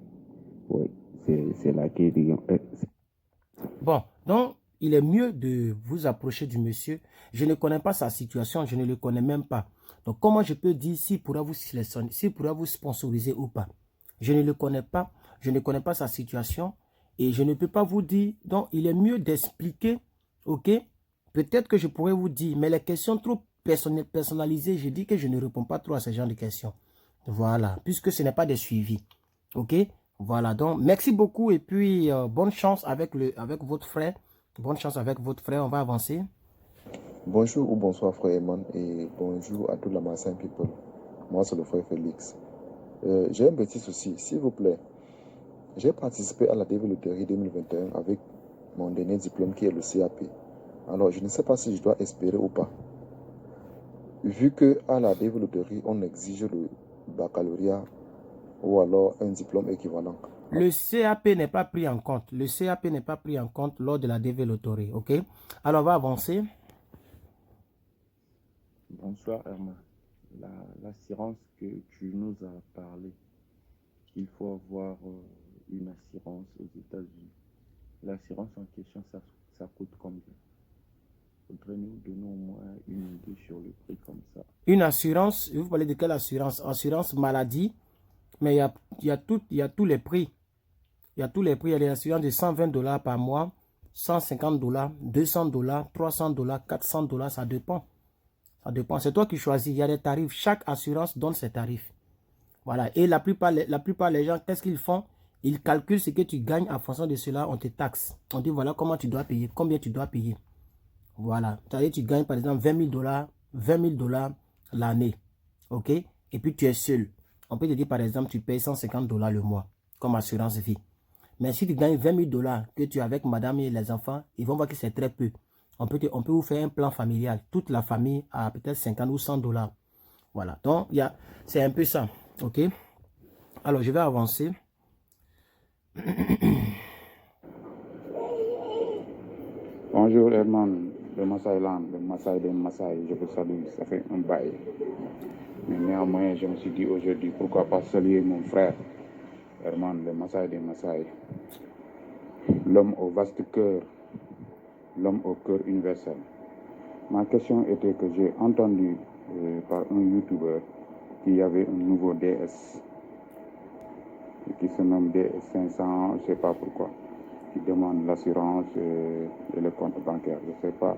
Oui, c'est la question. Bon, donc, il est mieux de vous approcher du monsieur. Je ne connais pas sa situation, je ne le connais même pas. Donc, comment je peux dire s'il pourra vous sélectionner, s'il pourra vous sponsoriser ou pas? Je ne le connais pas. Je ne connais pas sa situation. Et je ne peux pas vous dire. Donc, il est mieux d'expliquer. OK? Peut-être que je pourrais vous dire. Mais les questions trop personnalisées, je dis que je ne réponds pas trop à ce genre de questions. Voilà. Puisque ce n'est pas des suivis. OK? Voilà. Donc, merci beaucoup. Et puis, bonne chance avec votre frère. Bonne chance avec votre frère. On va avancer. Bonjour ou bonsoir frère Eman et bonjour à toute la Maasai People. Moi c'est le frère Félix. J'ai un petit souci, s'il vous plaît. J'ai participé à la développerie 2021 avec mon dernier diplôme qui est le CAP. Alors je ne sais pas si je dois espérer ou pas. Vu qu'à la développerie on exige le baccalauréat ou alors un diplôme équivalent. Le CAP n'est pas pris en compte. Le CAP n'est pas pris en compte lors de la développerie. OK? Alors on va avancer. Bonsoir Herman. L'assurance que tu nous as parlé, il faut avoir une assurance aux États-Unis. L'assurance en question, ça coûte combien? Faudrait nous donner au moins une idée sur le prix comme ça. Une assurance, vous parlez de quelle assurance? Assurance maladie, mais il y a tous les prix. Il y a tous les prix. Il y a des assurances de 120 $ par mois, 150 $, 200 $, 300 $, 400 $, ça dépend. Ça dépend. C'est toi qui choisis. Il y a des tarifs. Chaque assurance donne ses tarifs. Voilà. Et la plupart des gens, qu'est-ce qu'ils font? Ils calculent ce que tu gagnes. En fonction de cela, on te taxe. On dit voilà comment tu dois payer. Combien tu dois payer. Voilà. C'est-à-dire tu gagnes par exemple 20 000 $, 20 000 $ l'année. OK? Et puis tu es seul. On peut te dire par exemple tu payes 150 $ le mois comme assurance vie. Mais si tu gagnes 20 000 $ que tu es avec madame et les enfants, ils vont voir que c'est très peu. On peut vous faire un plan familial. Toute la famille a peut-être 50 ou 100 $. Voilà. Donc, c'est un peu ça. OK? Alors, je vais avancer. Bonjour Herman, le Maasailand, le Maasai des Maasai, je vous salue, ça fait un bail. Mais néanmoins, je me suis dit aujourd'hui, pourquoi pas saluer mon frère, Herman, le Maasai des Maasai. L'homme au vaste cœur, l'homme au cœur universel. Ma question était que j'ai entendu par un YouTuber qu'il y avait un nouveau DS qui se nomme DS500, je ne sais pas pourquoi, qui demande l'assurance et le compte bancaire. Je ne sais pas.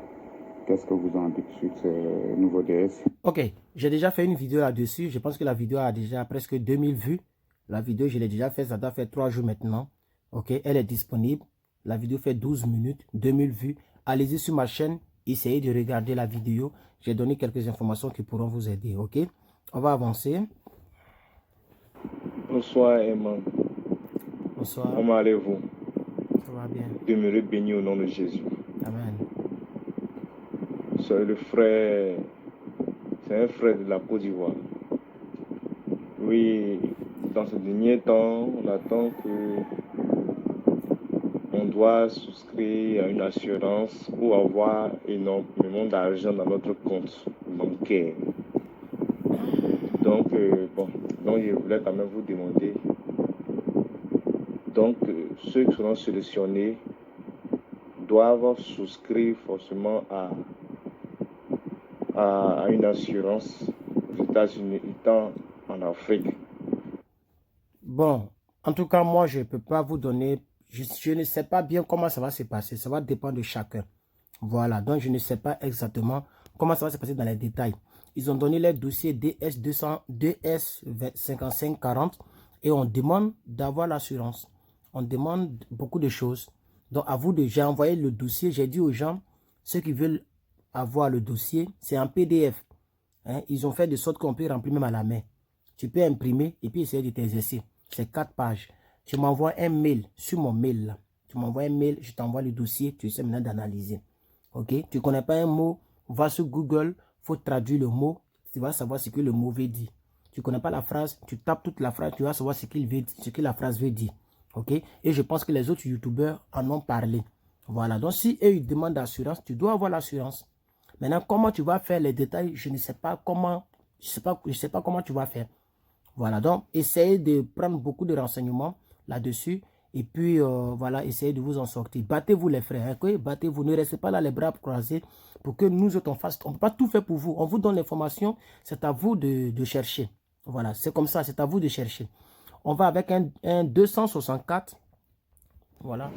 Qu'est-ce que vous en dites sur ce nouveau DS? Ok, j'ai déjà fait une vidéo là-dessus. Je pense que la vidéo a déjà presque 2000 vues. La vidéo, je l'ai déjà fait, ça doit faire 3 jours maintenant. Ok, elle est disponible. La vidéo fait 12 minutes, 2000 vues. Allez-y sur ma chaîne, essayez de regarder la vidéo. J'ai donné quelques informations qui pourront vous aider. Ok, on va avancer. Bonsoir Emma. Bonsoir. Comment allez-vous? Ça va bien. Demeurez béni au nom de Jésus. Amen. C'est le frère, c'est un frère de la Côte d'Ivoire. Oui, dans ce dernier temps, on attend que on doit souscrire à une assurance pour avoir énormément d'argent dans notre compte bancaire. Donc, donc je voulais quand même vous demander. Donc, ceux qui seront sélectionnés doivent souscrire forcément à une assurance aux États-Unis étant en Afrique. Bon, en tout cas, moi, je ne peux pas vous donner, je ne sais pas bien comment ça va se passer. Ça va dépendre de chacun. Voilà, donc je ne sais pas exactement comment ça va se passer dans les détails. Ils ont donné les dossiers DS200, DS5540 et on demande d'avoir l'assurance. On demande beaucoup de choses. Donc, à vous de, j'ai envoyé le dossier, j'ai dit aux gens, ceux qui veulent avoir le dossier, c'est un PDF. Hein? Ils ont fait de sorte qu'on peut remplir même à la main. Tu peux imprimer et puis essayer de t'exercer. C'est 4 pages. Tu m'envoies un mail sur mon mail. Là. Tu m'envoies un mail, je t'envoie le dossier, tu essaies maintenant d'analyser. Ok? Tu ne connais pas un mot, va sur Google, il faut traduire le mot, tu vas savoir ce que le mot veut dire. Tu ne connais pas la phrase, tu tapes toute la phrase, tu vas savoir ce que la phrase veut dire. Ok? Et je pense que les autres youtubeurs en ont parlé. Voilà. Donc, si eux, ils demandent l'assurance, tu dois avoir l'assurance. Maintenant, comment tu vas faire les détails, je ne sais pas comment, je sais pas comment tu vas faire. Voilà. Donc, essayez de prendre beaucoup de renseignements là-dessus. Et puis, voilà, essayez de vous en sortir. Battez-vous les frères. Hein, okay? Battez-vous. Ne restez pas là les bras croisés pour que nous autres, on fasse. On ne peut pas tout faire pour vous. On vous donne l'information. C'est à vous de chercher. Voilà. C'est comme ça. C'est à vous de chercher. On va avec un 264. Voilà.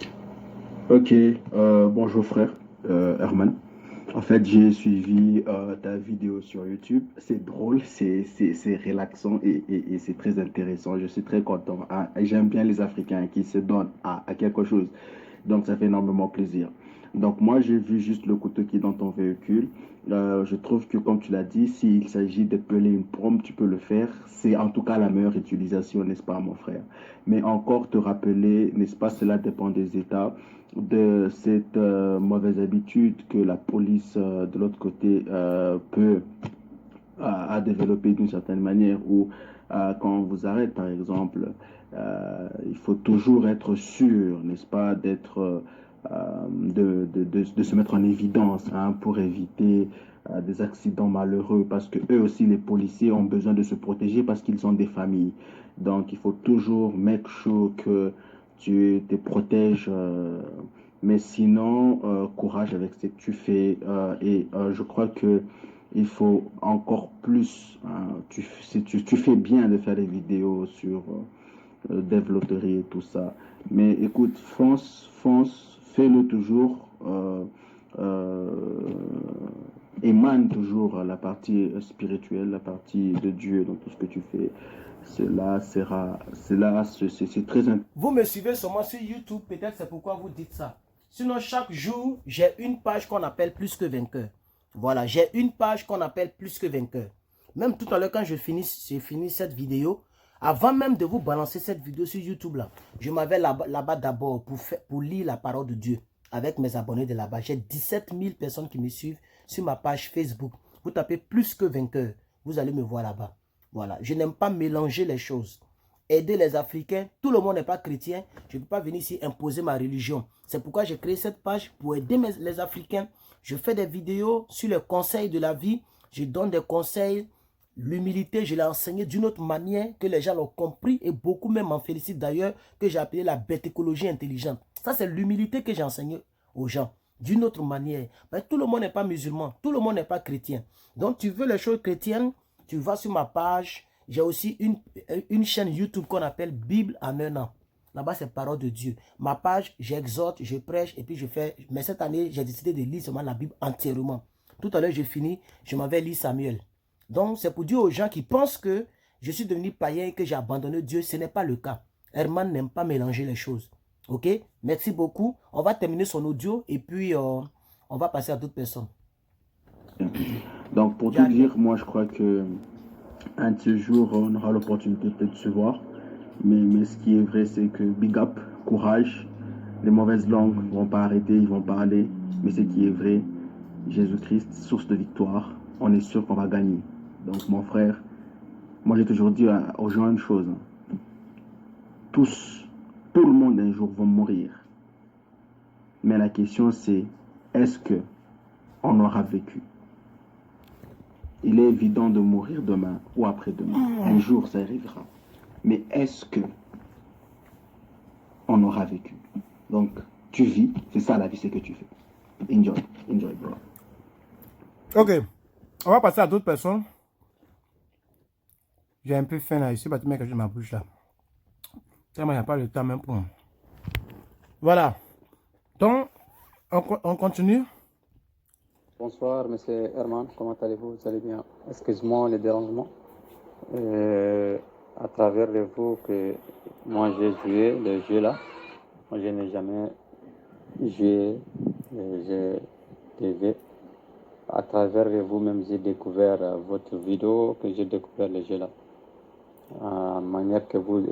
Ok, bonjour frère, Herman. En fait, j'ai suivi ta vidéo sur YouTube. C'est drôle, c'est relaxant et c'est très intéressant. Je suis très content. Ah, et j'aime bien les Africains qui se donnent à quelque chose. Donc, ça fait énormément plaisir. Donc, moi, j'ai vu juste le couteau qui est dans ton véhicule. Je trouve que, comme tu l'as dit, s'il s'agit d'épeler une pomme, tu peux le faire. C'est en tout cas la meilleure utilisation, n'est-ce pas, mon frère? Mais encore te rappeler, n'est-ce pas, cela dépend des États, de cette mauvaise habitude que la police de l'autre côté peut à développer d'une certaine manière ou quand on vous arrête, par exemple, il faut toujours être sûr, n'est-ce pas, de se mettre en évidence hein, pour éviter des accidents malheureux parce que eux aussi, les policiers, ont besoin de se protéger parce qu'ils ont des familles. Donc, il faut toujours make sure que tu te protèges. Mais sinon, courage avec ce que tu fais. Je crois que il faut encore plus. Hein, tu fais bien de faire des vidéos sur développerie et tout ça. Mais écoute, fonce, fais-le toujours. Émane toujours la partie spirituelle, la partie de Dieu dans tout ce que tu fais. C'est très important. Vous me suivez seulement sur YouTube, peut-être c'est pourquoi vous dites ça. Sinon, chaque jour, j'ai une page qu'on appelle Plus que Vainqueur. Voilà, j'ai une page qu'on appelle Plus que Vainqueur. Même tout à l'heure, quand j'ai fini cette vidéo, avant même de vous balancer cette vidéo sur YouTube, là, je m'avais là-bas d'abord pour lire la parole de Dieu avec mes abonnés de là-bas. J'ai 17 000 personnes qui me suivent sur ma page Facebook. Vous tapez Plus que Vainqueur, vous allez me voir là-bas. Voilà, je n'aime pas mélanger les choses. Aider les Africains, tout le monde n'est pas chrétien. Je ne peux pas venir ici imposer ma religion. C'est pourquoi j'ai créé cette page pour aider les Africains. Je fais des vidéos sur les conseils de la vie. Je donne des conseils. L'humilité, je l'ai enseigné d'une autre manière que les gens l'ont compris et beaucoup même m'en félicitent d'ailleurs que j'ai appelé la bêtécologie intelligente. Ça, c'est l'humilité que j'ai enseigné aux gens d'une autre manière. Mais tout le monde n'est pas musulman, tout le monde n'est pas chrétien. Donc, tu veux les choses chrétiennes, tu vas sur ma page. J'ai aussi une chaîne YouTube qu'on appelle Bible en un an. Là-bas, c'est parole de Dieu. Ma page, j'exhorte, je prêche et puis je fais. Mais cette année, j'ai décidé de lire seulement la Bible entièrement. Tout à l'heure, j'ai fini, je m'avais lu Samuel. Donc, c'est pour dire aux gens qui pensent que je suis devenu païen et que j'ai abandonné Dieu. Ce n'est pas le cas. Herman n'aime pas mélanger les choses. Ok? Merci beaucoup. On va terminer son audio et puis on va passer à d'autres personnes. Donc, pour tout dire, moi, je crois que un de ces jours, on aura l'opportunité peut-être de se voir. Mais ce qui est vrai, c'est que big up, courage. Les mauvaises langues ne vont pas arrêter, ils vont parler. Mais ce qui est vrai, Jésus-Christ, source de victoire, on est sûr qu'on va gagner. Donc, mon frère, moi, j'ai toujours dit aux gens une chose. Tout le monde un jour va mourir. Mais la question, c'est, est-ce qu'on aura vécu? Il est évident de mourir demain ou après-demain. Un jour, ça arrivera. Mais est-ce qu'on aura vécu? Donc, tu vis, c'est ça la vie, c'est que tu fais. Enjoy, bro. Ok, on va passer à d'autres personnes. J'ai un peu faim là, ici, parce que j'ai ma bouche là. Tellement il n'y a pas le temps même pour... Voilà. Donc, on continue. Bonsoir, monsieur Herman, comment allez-vous? Vous allez bien? Excuse-moi le dérangement. À travers vous que moi j'ai joué le jeu là. Moi je n'ai jamais joué le jeu TV. À travers vous-même, j'ai découvert votre vidéo, que j'ai découvert le jeu là. La manière que vous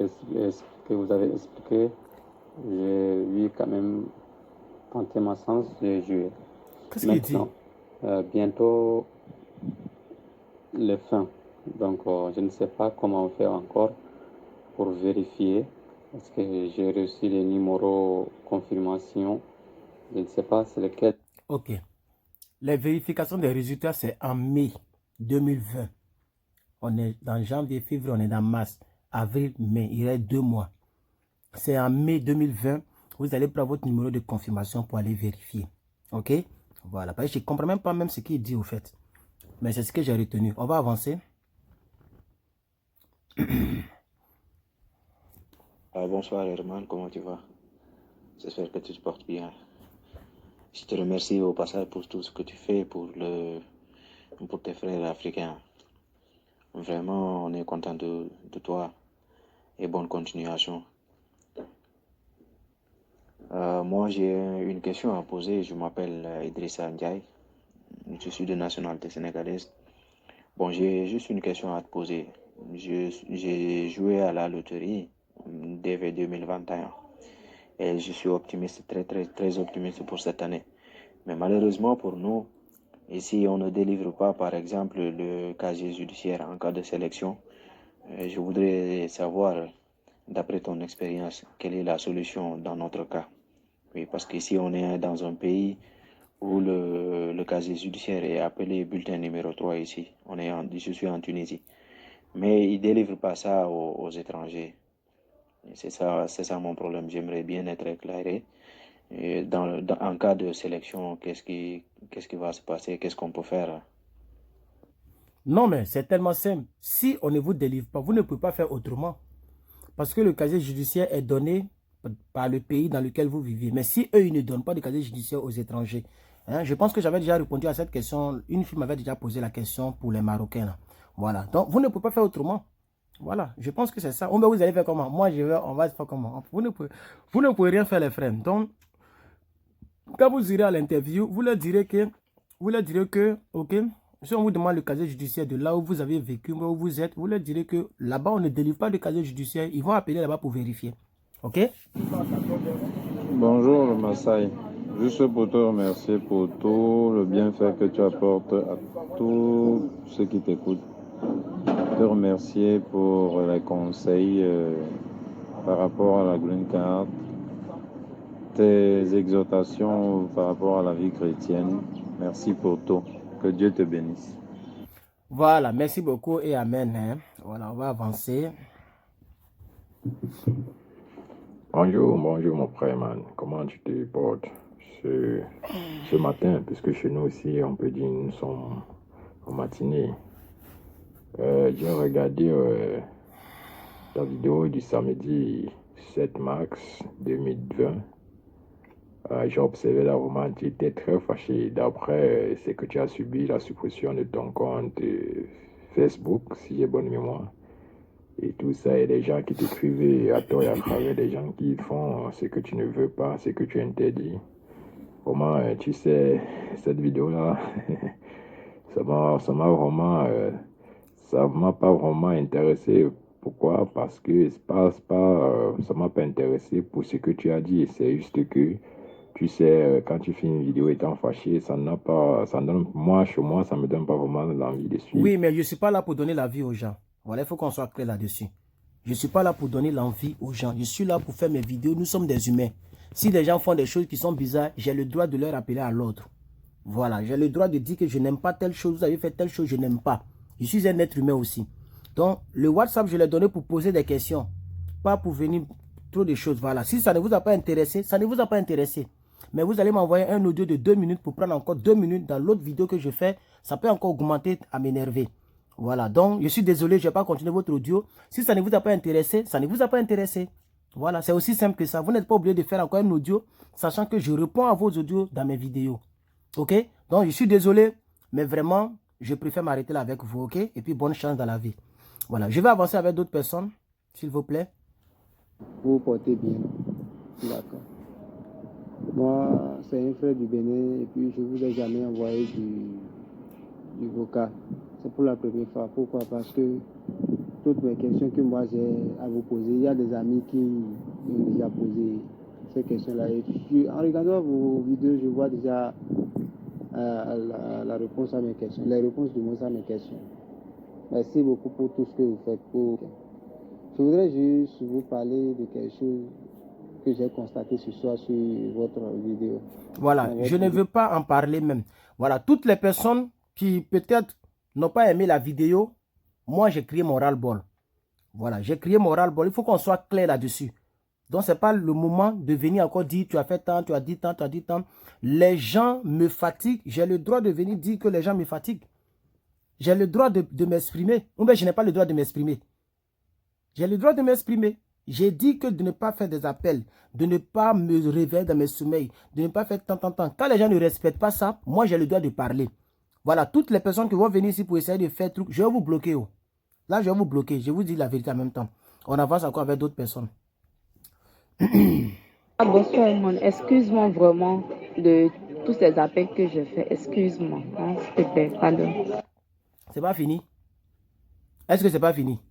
avez expliqué, j'ai eu quand même tenté ma chance de jouer. Qu'est-ce qu'il dit? Bientôt les fins. Donc, je ne sais pas comment faire encore pour vérifier. Parce que j'ai reçu les numéros confirmation. Je ne sais pas c'est lequel. Ok. Les vérifications des résultats, c'est en mai 2020. On est dans janvier, février, on est dans mars, avril, mai. Il reste 2 mois. C'est en mai 2020. Vous allez prendre votre numéro de confirmation pour aller vérifier. Ok? Voilà. Parce que je ne comprends même pas ce qu'il dit au fait. Mais c'est ce que j'ai retenu. On va avancer. Bonsoir Herman, comment tu vas? J'espère que tu te portes bien. Je te remercie au passage pour tout ce que tu fais pour tes frères africains. Vraiment, on est content de toi et bonne continuation. Moi, j'ai une question à poser. Je m'appelle Idrissa Ndiaye. Je suis de nationalité sénégalaise. Bon, j'ai juste une question à te poser. J'ai joué à la loterie DV 2021 et je suis optimiste, très optimiste pour cette année. Mais malheureusement pour nous, ici, on ne délivre pas, par exemple, le casier judiciaire en cas de sélection. Je voudrais savoir, d'après ton expérience, quelle est la solution dans notre cas. Oui, parce qu'ici, on est dans un pays où le casier judiciaire est appelé bulletin numéro 3 ici. Je suis en Tunisie. Mais ils ne délivrent pas ça aux étrangers. C'est ça mon problème. J'aimerais bien être éclairé. Et en cas de sélection, qu'est-ce qui va se passer? Qu'est-ce qu'on peut faire? Non, mais c'est tellement simple. Si on ne vous délivre pas, vous ne pouvez pas faire autrement. Parce que le casier judiciaire est donné par le pays dans lequel vous vivez. Mais si eux, ils ne donnent pas de casier judiciaire aux étrangers, hein, je pense que j'avais déjà répondu à cette question. Une fille m'avait déjà posé la question pour les Marocains. Là. Voilà. Donc, vous ne pouvez pas faire autrement. Voilà. Je pense que c'est ça. Vous allez faire comment? Moi, on va faire comment? Vous ne pouvez rien faire, les frères. Donc, quand vous irez à l'interview, vous leur direz que, ok, si on vous demande le casier judiciaire de là où vous avez vécu, où vous êtes, vous leur direz que là-bas, on ne délivre pas de casier judiciaire. Ils vont appeler là-bas pour vérifier. Ok? Bonjour le Maasai. Juste pour te remercier pour tout le bienfait que tu apportes à tous ceux qui t'écoutent. Te remercier pour les conseils par rapport à la Green Card, tes exhortations par rapport à la vie chrétienne. Merci pour tout. Que Dieu te bénisse. Voilà, merci beaucoup et amen. Hein. Voilà, on va avancer. Bonjour mon frère, man. Comment tu te portes ce matin, puisque chez nous aussi, on peut dire nous sommes en matinée. J'ai regardé la vidéo du samedi 7 mars 2020. J'ai observé la roman, tu étais très fâché d'après ce que tu as subi, la suppression de ton compte Facebook, si j'ai bonne mémoire. Et tout ça, et des gens qui t'écrivaient à tort et à travers, des gens qui font ce que tu ne veux pas, ce que tu interdis. Comment, tu sais, cette vidéo-là, ça m'a pas vraiment intéressé. Pourquoi? Parce que ça m'a pas intéressé pour ce que tu as dit. C'est juste que, tu sais, quand tu fais une vidéo étant fâché, chez moi, ça me donne pas vraiment l'envie de suivre. Oui, mais je ne suis pas là pour donner la vie aux gens. Voilà, il faut qu'on soit clair là-dessus. Je ne suis pas là pour donner l'envie aux gens. Je suis là pour faire mes vidéos. Nous sommes des humains. Si des gens font des choses qui sont bizarres, j'ai le droit de leur appeler à l'ordre. Voilà, j'ai le droit de dire que je n'aime pas telle chose, vous avez fait telle chose, je n'aime pas. Je suis un être humain aussi. Donc, le WhatsApp, je l'ai donné pour poser des questions. Pas pour venir trop de choses. Voilà, si ça ne vous a pas intéressé, ça ne vous a pas intéressé. Mais vous allez m'envoyer un audio de 2 minutes pour prendre encore 2 minutes dans l'autre vidéo que je fais. Ça peut encore augmenter à m'énerver. Voilà, donc je suis désolé, je ne vais pas continuer votre audio. Si ça ne vous a pas intéressé, ça ne vous a pas intéressé. Voilà, c'est aussi simple que ça. Vous n'êtes pas obligé de faire encore un audio, sachant que je réponds à vos audios dans mes vidéos. Ok? Donc, je suis désolé, mais vraiment, je préfère m'arrêter là avec vous, ok? Et puis, bonne chance dans la vie. Voilà, je vais avancer avec d'autres personnes, s'il vous plaît. Vous vous portez bien. D'accord. Moi, c'est un frère du Bénin, et puis je ne vous ai jamais envoyé du vocal. C'est pour la première fois. Pourquoi? Parce que toutes mes questions que moi j'ai à vous poser, il y a des amis qui m'ont déjà posé ces questions-là. Et puis, en regardant vos vidéos, je vois déjà la réponse à mes questions, les réponses du moins à mes questions. Merci beaucoup pour tout ce que vous faites. Je voudrais juste vous parler de quelque chose que j'ai constaté ce soir sur votre vidéo. Voilà, je ne veux pas en parler même. Voilà, toutes les personnes qui peut-être n'ont pas aimé la vidéo, moi j'ai crié mon ras-le-bol. Voilà, j'ai crié mon ras-le-bol. Il faut qu'on soit clair là-dessus. Donc, ce n'est pas le moment de venir encore dire tu as fait tant, tu as dit tant, tu as dit tant. Les gens me fatiguent. J'ai le droit de venir dire que les gens me fatiguent. J'ai le droit de m'exprimer. Ou bien je n'ai pas le droit de m'exprimer. J'ai le droit de m'exprimer. J'ai dit que de ne pas faire des appels, de ne pas me réveiller dans mes sommeils, de ne pas faire tant. Quand les gens ne respectent pas ça, moi j'ai le droit de parler. Voilà, toutes les personnes qui vont venir ici pour essayer de faire truc, je vais vous bloquer. Oh. Là, je vais vous bloquer. Je vous dis la vérité en même temps. On avance encore avec d'autres personnes. Bonsoir, Edmond. Excuse-moi vraiment de tous ces appels que je fais. Excuse-moi. Hein, s'il te plaît, pardon. C'est pas fini? Est-ce que c'est pas fini?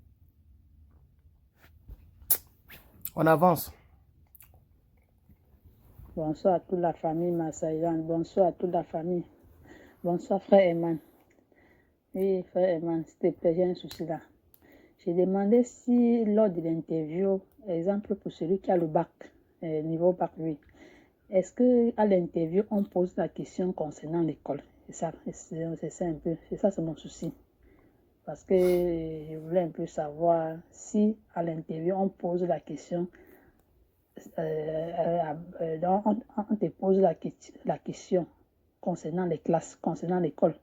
On avance. Bonsoir à toute la famille Massaïlan. Bonsoir à toute la famille. Bonsoir, frère Eman. Oui, frère Eman, s'il te plaît, j'ai un souci là. J'ai demandé si, lors de l'interview, exemple pour celui qui a le bac, niveau bac 8, est-ce qu'à l'interview, on pose la question concernant l'école? C'est ça un peu. C'est ça, c'est mon souci. Parce que je voulais un peu savoir si, à l'interview, on pose la question, on te pose la question concernant les classes, concernant l'école.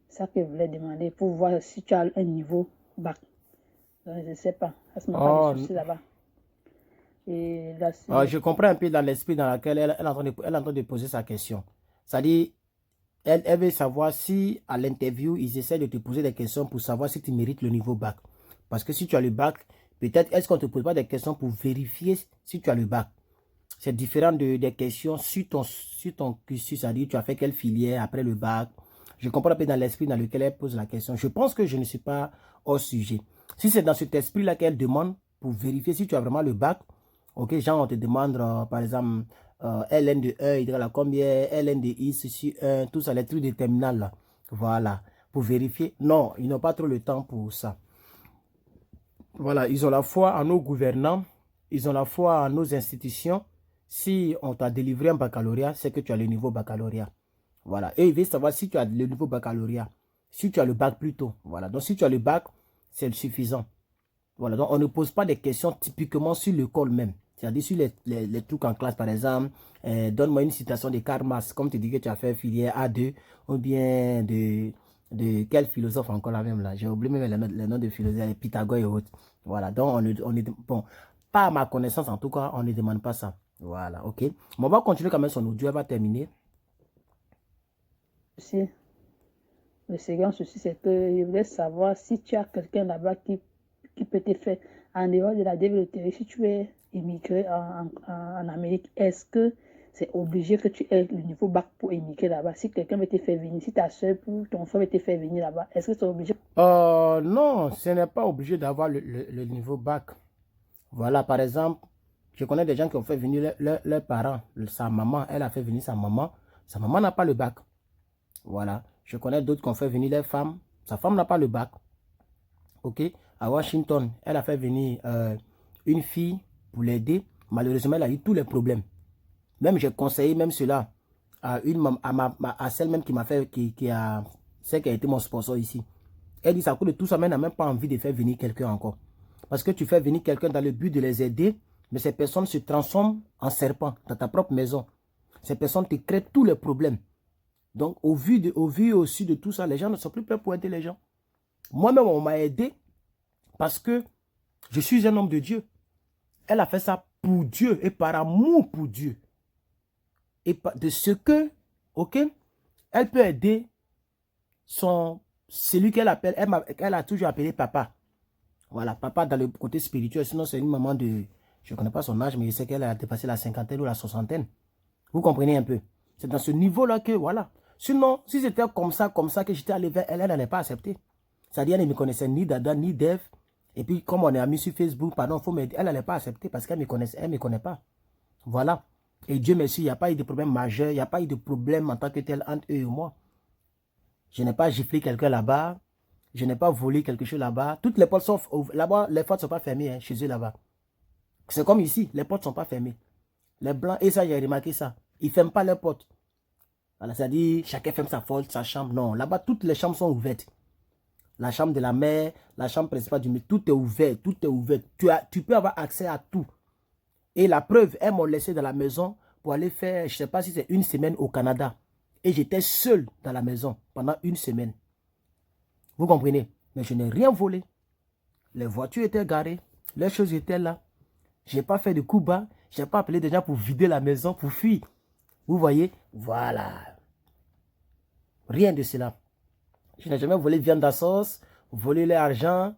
C'est ça que je voulais demander pour voir si tu as un niveau bac. Donc, je ne sais pas. Ça se met pas de soucis là-bas. Et là, je comprends un peu dans l'esprit dans lequel elle est en train de poser sa question. C'est-à-dire, elle veut savoir si, à l'interview, ils essaient de te poser des questions pour savoir si tu mérites le niveau bac. Parce que si tu as le bac, peut-être, est-ce qu'on ne te pose pas des questions pour vérifier si tu as le bac? C'est différent des questions sur ton cursus, c'est-à-dire tu as fait quelle filière après le bac. Je comprends un peu dans l'esprit dans lequel elle pose la question. Je pense que je ne suis pas hors sujet. Si c'est dans cet esprit-là qu'elle demande pour vérifier si tu as vraiment le bac, ok, genre on te demande par exemple ln de 1 égale à combien, ln de i, ceci, 1, tout ça, les trucs de terminal là. Voilà, pour vérifier. Non, ils n'ont pas trop le temps pour ça. Voilà, ils ont la foi en nos gouvernants, ils ont la foi en nos institutions. Si on t'a délivré un baccalauréat, c'est que tu as le niveau baccalauréat. Voilà, et ils veulent savoir si tu as le niveau baccalauréat, si tu as le bac plutôt. Voilà, donc si tu as le bac, c'est suffisant. Voilà, donc on ne pose pas des questions typiquement sur l'école même. C'est-à-dire sur les trucs en classe, par exemple, donne-moi une citation de Karl Marx, comme tu dis que tu as fait filière A2, ou bien de quel philosophe encore là même là. J'ai oublié même les noms de philosophes, Pythagore et autres. Voilà, donc on est bon, pas à ma connaissance en tout cas, on ne demande pas ça. Voilà, ok. Mais on va continuer quand même son audio, elle va terminer. Le second souci, c'est que je voulais savoir si tu as quelqu'un là-bas qui peut te faire, en dehors de la développerie, si tu es immigré en Amérique, est-ce que c'est obligé que tu aies le niveau bac pour immigrer là-bas? Si quelqu'un veut te faire venir, si ta soeur ou ton frère veut te faire venir là-bas, est-ce que c'est obligé? Non, ce n'est pas obligé d'avoir le niveau bac. Voilà, par exemple, je connais des gens qui ont fait venir leurs parents, sa maman, elle a fait venir sa maman n'a pas le bac. Voilà, je connais d'autres qui ont fait venir leur femme, sa femme n'a pas le bac. Ok, à Washington, elle a fait venir une fille pour l'aider. Malheureusement, elle a eu tous les problèmes. Même j'ai conseillé même cela à celle même qui m'a fait, celle qui a été mon sponsor ici. Elle dit ça coûte de tout ça, mais elle n'a même pas envie de faire venir quelqu'un encore. Parce que tu fais venir quelqu'un dans le but de les aider, mais ces personnes se transforment en serpents dans ta propre maison. Ces personnes te créent tous les problèmes. Donc, au vu aussi de tout ça, les gens ne sont plus prêts pour aider les gens. Moi-même, on m'a aidé parce que je suis un homme de Dieu. Elle a fait ça pour Dieu et par amour pour Dieu. Et de ce que, ok, elle peut aider celui qu'elle appelle, elle a toujours appelé papa. Voilà, papa dans le côté spirituel. Sinon, c'est une maman de, je ne connais pas son âge, mais je sais qu'elle a dépassé la cinquantaine ou la soixantaine. Vous comprenez un peu? C'est dans ce niveau-là que, voilà. Sinon, si c'était comme ça que j'étais allé vers elle, elle n'allait pas accepter. C'est-à-dire, elle ne me connaissait ni d'Adam, ni d'Ève. Et puis, comme on est amis sur Facebook, pardon, faut m'aider. Elle n'allait pas accepter parce qu'elle ne me connaît pas. Voilà. Et Dieu merci, il n'y a pas eu de problème majeur, il n'y a pas eu de problème en tant que tel entre eux et moi. Je n'ai pas giflé quelqu'un là-bas. Je n'ai pas volé quelque chose là-bas. Toutes les portes sont là-bas, les portes ne sont pas fermées hein, chez eux là-bas. C'est comme ici, les portes ne sont pas fermées. Les blancs, et ça, j'ai remarqué ça. Ils ne ferment pas les portes. Voilà, c'est-à-dire, chacun ferme sa chambre. Non, là-bas, toutes les chambres sont ouvertes. La chambre de la mère, la chambre principale du mec, tout est ouvert, tout est ouvert. Tu peux avoir accès à tout. Et la preuve, elles m'ont laissé dans la maison pour aller faire, je ne sais pas si c'est une semaine au Canada. Et j'étais seul dans la maison pendant une semaine. Vous comprenez? Mais je n'ai rien volé. Les voitures étaient garées, les choses étaient là. Je n'ai pas fait de coups bas. Je n'ai pas appelé des gens pour vider la maison, pour fuir. Vous voyez? Voilà. Rien de cela. Je n'ai jamais volé viande à sauce, volé l'argent,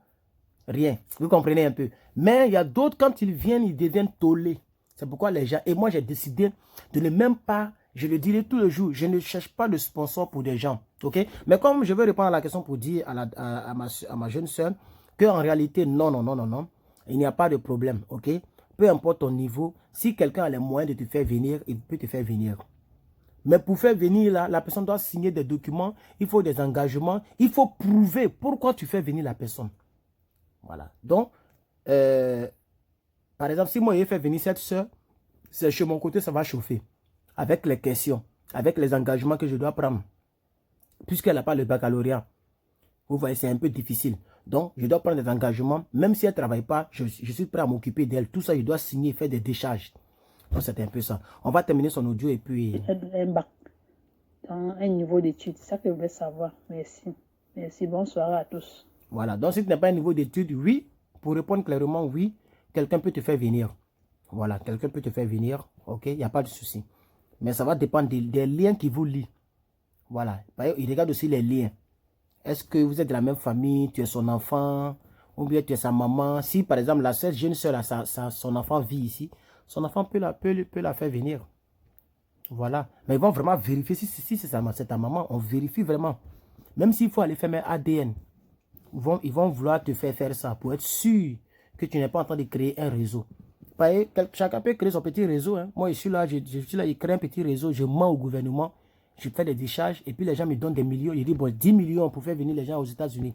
rien. Vous comprenez un peu. Mais il y a d'autres, quand ils viennent, ils deviennent tollés. C'est pourquoi les gens... Et moi, j'ai décidé de ne même pas... Je le dirai tous les jours, je ne cherche pas de sponsor pour des gens. Ok? Mais comme je vais répondre à la question pour dire à ma jeune soeur qu'en réalité, non. Il n'y a pas de problème. Ok? Peu importe ton niveau, si quelqu'un a les moyens de te faire venir, il peut te faire venir. Mais pour faire venir là, la personne doit signer des documents, il faut des engagements, il faut prouver pourquoi tu fais venir la personne. Voilà. Donc, par exemple, si moi je fais venir cette soeur, c'est chez mon côté, ça va chauffer. Avec les questions, avec les engagements que je dois prendre. Puisqu'elle n'a pas le baccalauréat. Vous voyez, c'est un peu difficile. Donc, je dois prendre des engagements. Même si elle ne travaille pas, je suis prêt à m'occuper d'elle. Tout ça, je dois signer, faire des décharges. Donc, c'est un peu ça. On va terminer son audio et puis... Un bac dans un niveau d'études. C'est ça que je voulais savoir. Merci. Merci. Bonsoir à tous. Voilà. Donc, si tu n'as pas un niveau d'études, oui. Pour répondre clairement, oui. Quelqu'un peut te faire venir. Voilà. Quelqu'un peut te faire venir. OK. Il n'y a pas de souci. Mais ça va dépendre des liens qui vous lient. Voilà. Il regarde aussi les liens. Est-ce que vous êtes de la même famille, tu es son enfant, ou bien tu es sa maman? Si par exemple la seule jeune soeur, son enfant vit ici, son enfant peut la faire venir. Voilà. Mais ils vont vraiment vérifier si c'est ta maman. On vérifie vraiment. Même s'il faut aller faire un ADN, ils vont vouloir te faire ça pour être sûr que tu n'es pas en train de créer un réseau. Chacun peut créer son petit réseau. Hein. Moi, je suis là, je crée un petit réseau, je mens au gouvernement. Je fais des décharges et puis les gens me donnent des millions. Ils disent, bon, 10 millions pour faire venir les gens aux États-Unis.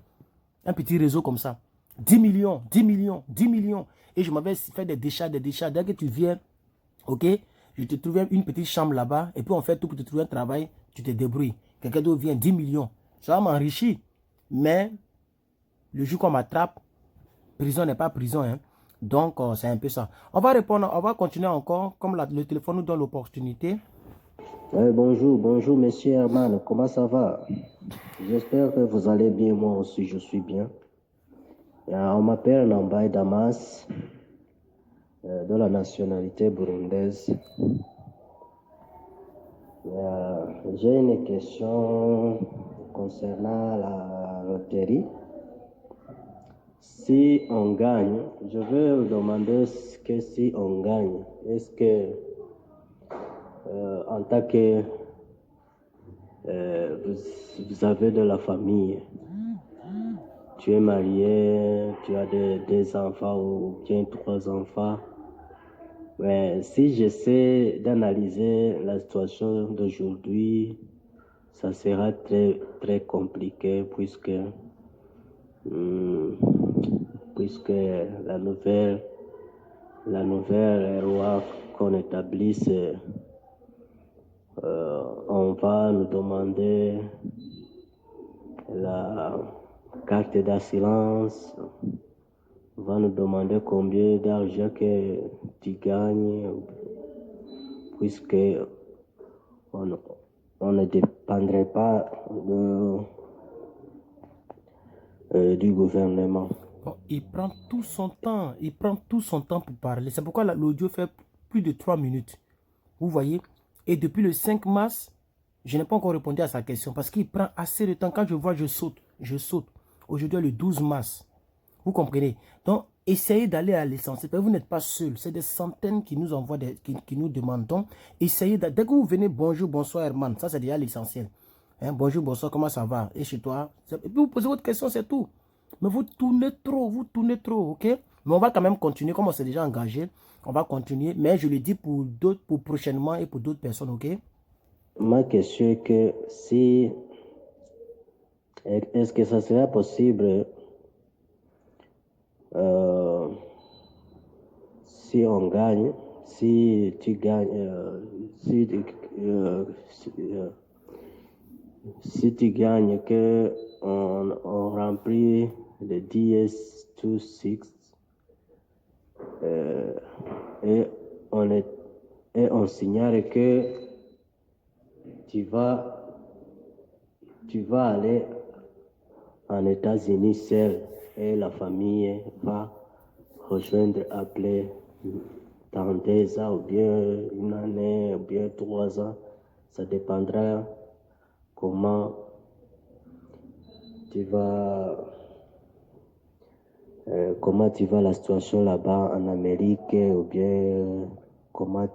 Un petit réseau comme ça. 10 millions, 10 millions, 10 millions. Et je m'avais fait des décharges. Dès que tu viens, ok, je te trouve une petite chambre là-bas. Et puis on fait tout pour te trouver un travail. Tu te débrouilles. Quelqu'un d'autre vient, 10 millions. Ça va m'enrichir. Mais le jour qu'on m'attrape, prison n'est pas prison. Hein. Donc, c'est un peu ça. On va répondre, on va continuer encore. Comme le téléphone nous donne l'opportunité. Bonjour, monsieur Herman, comment ça va? J'espère que vous allez bien, moi aussi je suis bien. On m'appelle Nambaye Damas, de la nationalité burundaise. J'ai une question concernant la loterie. Si on gagne, je veux vous demander que si on gagne, est-ce que en tant que vous avez de la famille, tu es marié, tu as des enfants ou bien 3 enfants, mais si j'essaie d'analyser la situation d'aujourd'hui, ça sera très très compliqué puisque la nouvelle loi qu'on établisse, on va nous demander la carte d'assurance, on va nous demander combien d'argent que tu gagnes, puisque on ne dépendrait pas du gouvernement. Bon, il prend tout son temps pour parler. C'est pourquoi l'audio fait plus de 3 minutes. Vous voyez? Et depuis le 5 mars, je n'ai pas encore répondu à sa question parce qu'il prend assez de temps. Quand je vois, je saute. Aujourd'hui, le 12 mars. Vous comprenez? Donc, essayez d'aller à l'essentiel. Vous n'êtes pas seul. C'est des centaines qui nous envoient, qui nous demandent. Donc, essayez. Dès que vous venez, bonjour, bonsoir, Herman. Ça, c'est déjà l'essentiel. Hein? Bonjour, bonsoir, comment ça va? Et chez toi? Et puis, vous posez votre question, c'est tout. Mais vous tournez trop, ok? Mais on va quand même continuer, comme on s'est déjà engagé. On va continuer, mais je le dis pour d'autres, pour prochainement et pour d'autres personnes, ok? Ma question est que est-ce que ça serait possible si on gagne, si tu gagnes, si tu gagnes que on remplit le DS26 et on signale que tu vas aller en États-Unis seul et la famille va rejoindre après dans 2 ans, ou bien 1 année, ou bien 3 ans. Ça dépendra comment tu vas, la situation là-bas en Amérique, ou bien comment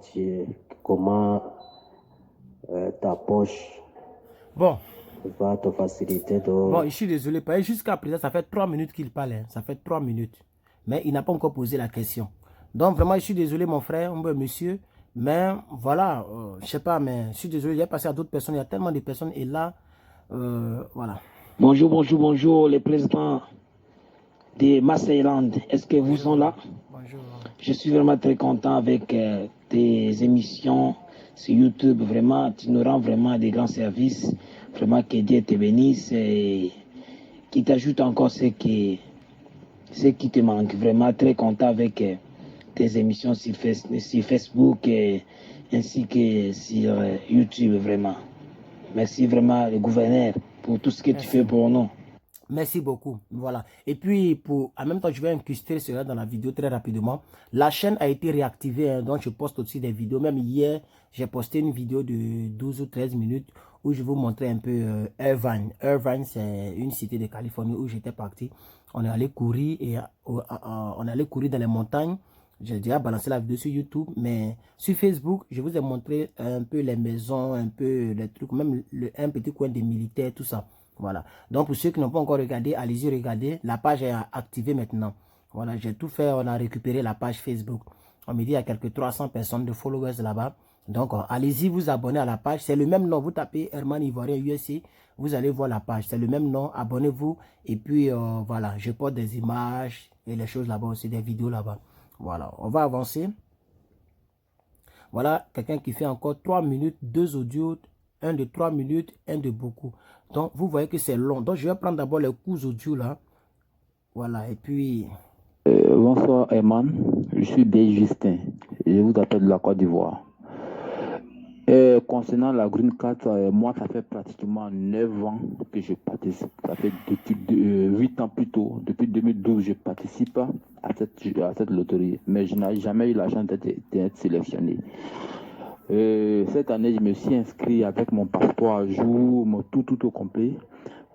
ta poche Bon. va te faciliter de... Bon, je suis désolé. Jusqu'à présent, ça fait 3 minutes qu'il parle. Hein. Ça fait 3 minutes. Mais il n'a pas encore posé la question. Donc, vraiment, je suis désolé, mon frère, monsieur. Mais voilà, je sais pas, mais je suis désolé. Il est passé à d'autres personnes. Il y a tellement de personnes. Et là, voilà. Bonjour, les présidents de Marseille-Land. Est-ce que vous êtes là? Bonjour. Je suis vraiment très content avec tes émissions sur YouTube. Vraiment, tu nous rends vraiment des grands services. Vraiment, que Dieu te bénisse et qui t'ajoute encore ce qui te manque. Vraiment très content avec tes émissions sur Facebook ainsi que sur YouTube, vraiment. Merci vraiment, le gouverneur, pour tout ce que tu fais pour nous. Merci beaucoup. Voilà. Et puis, en même temps, je vais incruster cela dans la vidéo très rapidement. La chaîne a été réactivée, hein, donc je poste aussi des vidéos. Même hier, j'ai posté une vidéo de 12 ou 13 minutes où je vous montrais un peu Irvine. Irvine, c'est une cité de Californie où j'étais parti. On est allé courir et on allait courir dans les montagnes. J'ai déjà balancé la vidéo sur YouTube, mais sur Facebook, je vous ai montré un peu les maisons, un peu les trucs, même un petit coin des militaires, tout ça. Voilà. Donc, pour ceux qui n'ont pas encore regardé, allez-y regarder. La page est activée maintenant. Voilà, j'ai tout fait. On a récupéré la page Facebook. On me dit qu'il y a quelques 300 personnes de followers là-bas. Donc, allez-y vous abonner à la page. C'est le même nom. Vous tapez Herman Ivoirien USA. Vous allez voir la page. C'est le même nom. Abonnez-vous. Et puis, voilà, je porte des images et les choses là-bas aussi, des vidéos là-bas. Voilà, on va avancer. Voilà, quelqu'un qui fait encore 3 minutes, 2 audios, un de 3 minutes, un de beaucoup. Donc, vous voyez que c'est long. Donc, je vais prendre d'abord les coups audio là. Voilà, et puis... Bonsoir, Herman. Je suis B. Justin. Je vous appelle de la Côte d'Ivoire. Concernant la Green Card, moi, ça fait pratiquement 9 ans que je participe. Ça fait depuis 8 ans plus tôt. Depuis 2012, je participe à cette loterie. Mais je n'ai jamais eu la chance d'être sélectionné. Cette année, je me suis inscrit avec mon passeport à jour, mon tout au complet.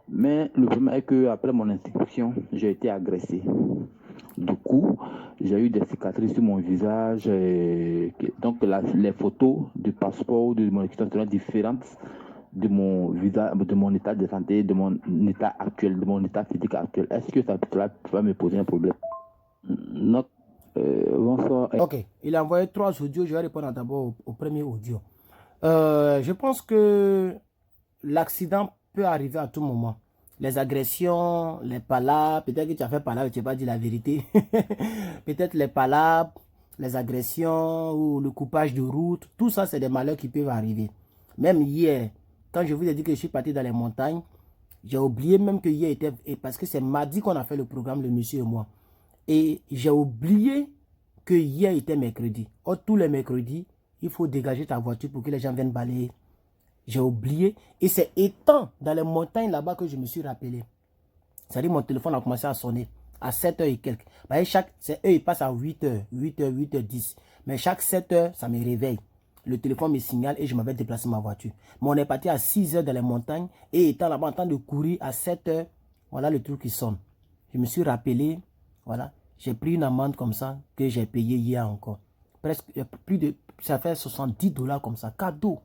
Mais le problème est qu'après mon inscription, j'ai été agressé. Du coup, j'ai eu des cicatrices sur mon visage. Donc, les photos du passeport de mon inscription seront différentes de mon visage, de mon état de santé, de mon état actuel, de mon état physique actuel. Est-ce que ça va me poser un problème? Non. Bonsoir. Ok, il a envoyé 3 audios. Je vais répondre d'abord au premier audio. Je pense que l'accident peut arriver à tout moment. Les agressions, les palabres, peut-être que tu as fait palabres et tu n'as pas dit la vérité. Peut-être les palabres, les agressions ou le coupage de route. Tout ça, c'est des malheurs qui peuvent arriver. Même hier, quand je vous ai dit que je suis parti dans les montagnes, j'ai oublié même que hier était... Parce que c'est mardi qu'on a fait le programme, le monsieur et moi. Et j'ai oublié que hier était mercredi. Or, tous les mercredis, il faut dégager ta voiture pour que les gens viennent balayer. J'ai oublié. Et c'est étant dans les montagnes là-bas que je me suis rappelé. C'est-à-dire mon téléphone a commencé à sonner à 7h et quelques. Eux, ils passent à 8h, 8h10. Mais chaque 7h, ça me réveille. Le téléphone me signale et je m'avais déplacé ma voiture. Mais on est parti à 6h dans les montagnes. Et étant là-bas en train de courir à 7h, voilà le truc qui sonne. Je me suis rappelé, voilà. J'ai pris une amende comme ça que j'ai payé hier encore. Presque plus de... Ça fait $70 comme ça. Cadeau.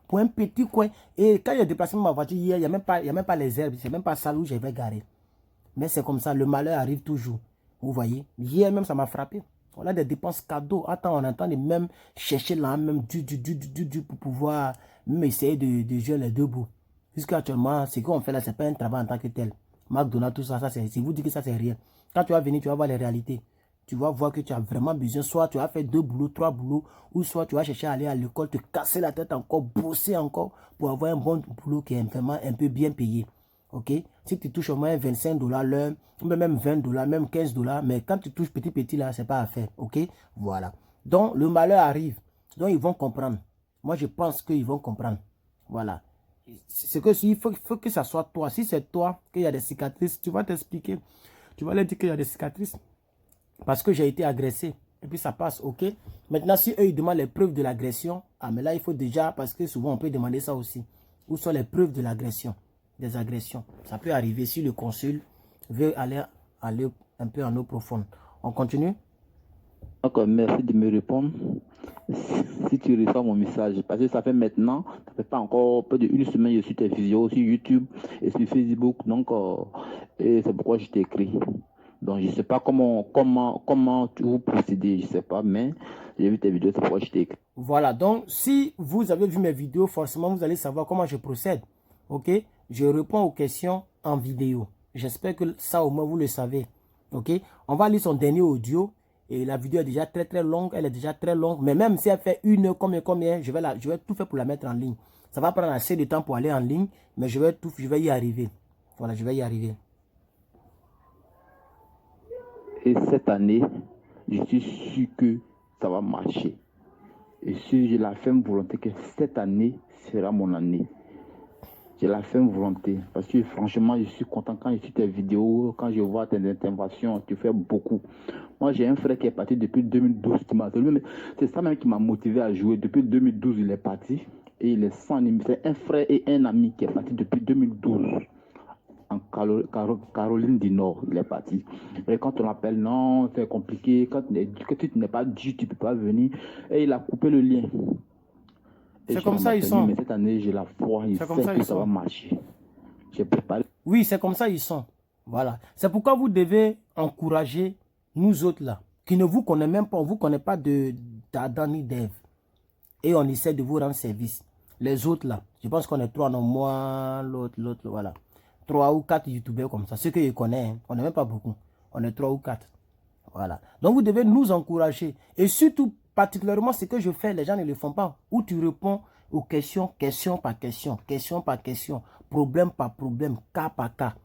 Pour un petit coin. Et quand j'ai déplacé ma voiture hier, il n'y a même pas les herbes. C'est même pas ça où je vais garer. Mais c'est comme ça. Le malheur arrive toujours. Vous voyez. Hier même, ça m'a frappé. On a des dépenses cadeaux. Attends, on entend même chercher là, même du pour pouvoir même essayer de jouer les 2 bouts. Jusqu'actuellement, ce qu'on fait là, c'est pas un travail en tant que tel. McDonald's, tout ça, si vous dites que ça, c'est rien. Quand tu vas venir, tu vas voir les réalités. Tu vas voir que tu as vraiment besoin. Soit tu as fait 2 boulots, 3 boulots, ou soit tu vas chercher à aller à l'école, te casser la tête encore, bosser encore pour avoir un bon boulot qui est vraiment un peu bien payé. Ok? Si tu touches au moins $25 l'heure, même $20, même $15, mais quand tu touches petit là, c'est pas à faire. Ok? Voilà. Donc, le malheur arrive. Donc, ils vont comprendre. Moi, je pense qu'ils vont comprendre. Voilà. C'est que il faut que ça soit toi. Si c'est toi, qu'il y a des cicatrices, tu vas t'expliquer. Tu vas leur dire qu'il y a des cicatrices. Parce que j'ai été agressé. et puis ça passe, ok? Maintenant, si eux, ils demandent les preuves de l'agression, ah, mais là, il faut déjà, parce que souvent, on peut demander ça aussi. Où sont les preuves de l'agression, des agressions? Ça peut arriver si le consul veut aller un peu en eau profonde. On continue? Donc, merci de me répondre. Si tu reçois mon message, parce que ça fait maintenant, ça fait pas encore peu d'une semaine, je suis tes vidéos sur YouTube et sur Facebook, donc et c'est pourquoi je t'ai écrit. Donc je sais pas comment vous procédez, je sais pas, mais j'ai vu tes vidéos, c'est pourquoi je t'ai écrit. Voilà, donc si vous avez vu mes vidéos, forcément vous allez savoir comment je procède. Ok, je réponds aux questions en vidéo. J'espère que ça au moins vous le savez. Ok, on va lire son dernier audio. Et la vidéo est déjà très longue, elle est déjà très longue. Mais même si elle fait 1 heure, combien, je vais tout faire pour la mettre en ligne. Ça va prendre assez de temps pour aller en ligne, mais je vais y arriver. Voilà, je vais y arriver. Et cette année, je suis sûr que ça va marcher. Et si j'ai la ferme volonté que cette année sera mon année. J'ai la ferme volonté. Parce que franchement, je suis content quand je suis tes vidéos, quand je vois tes interventions, tu fais beaucoup. Moi, j'ai un frère qui est parti depuis 2012. C'est ça même qui m'a motivé à jouer. Depuis 2012, il est parti. Et il est sans limite. C'est un frère et un ami qui est parti depuis 2012. En Caroline du Nord, il est parti. Et quand on appelle, non, c'est compliqué. Quand tu n'es pas dit, tu ne peux pas venir. Et il a coupé le lien. C'est comme ça ils sont. Mais cette année, j'ai la foi. Il sait que ça va marcher. J'ai préparé. Oui, c'est comme ça ils sont. Voilà. C'est pourquoi vous devez encourager nous autres là, qui ne vous connaissent même pas, on ne vous connaît pas d'Adam ni d'Ève. Et on essaie de vous rendre service. Les autres là, je pense qu'on est 3, non, moi, l'autre, voilà. 3 ou 4 youtubeurs comme ça. Ceux que je connais, hein, on n'est même pas beaucoup. On est 3 ou 4. Voilà. Donc vous devez nous encourager. Et surtout, particulièrement ce que je fais, les gens ne le font pas. Où tu réponds aux questions, question par question, problème par problème, cas par cas.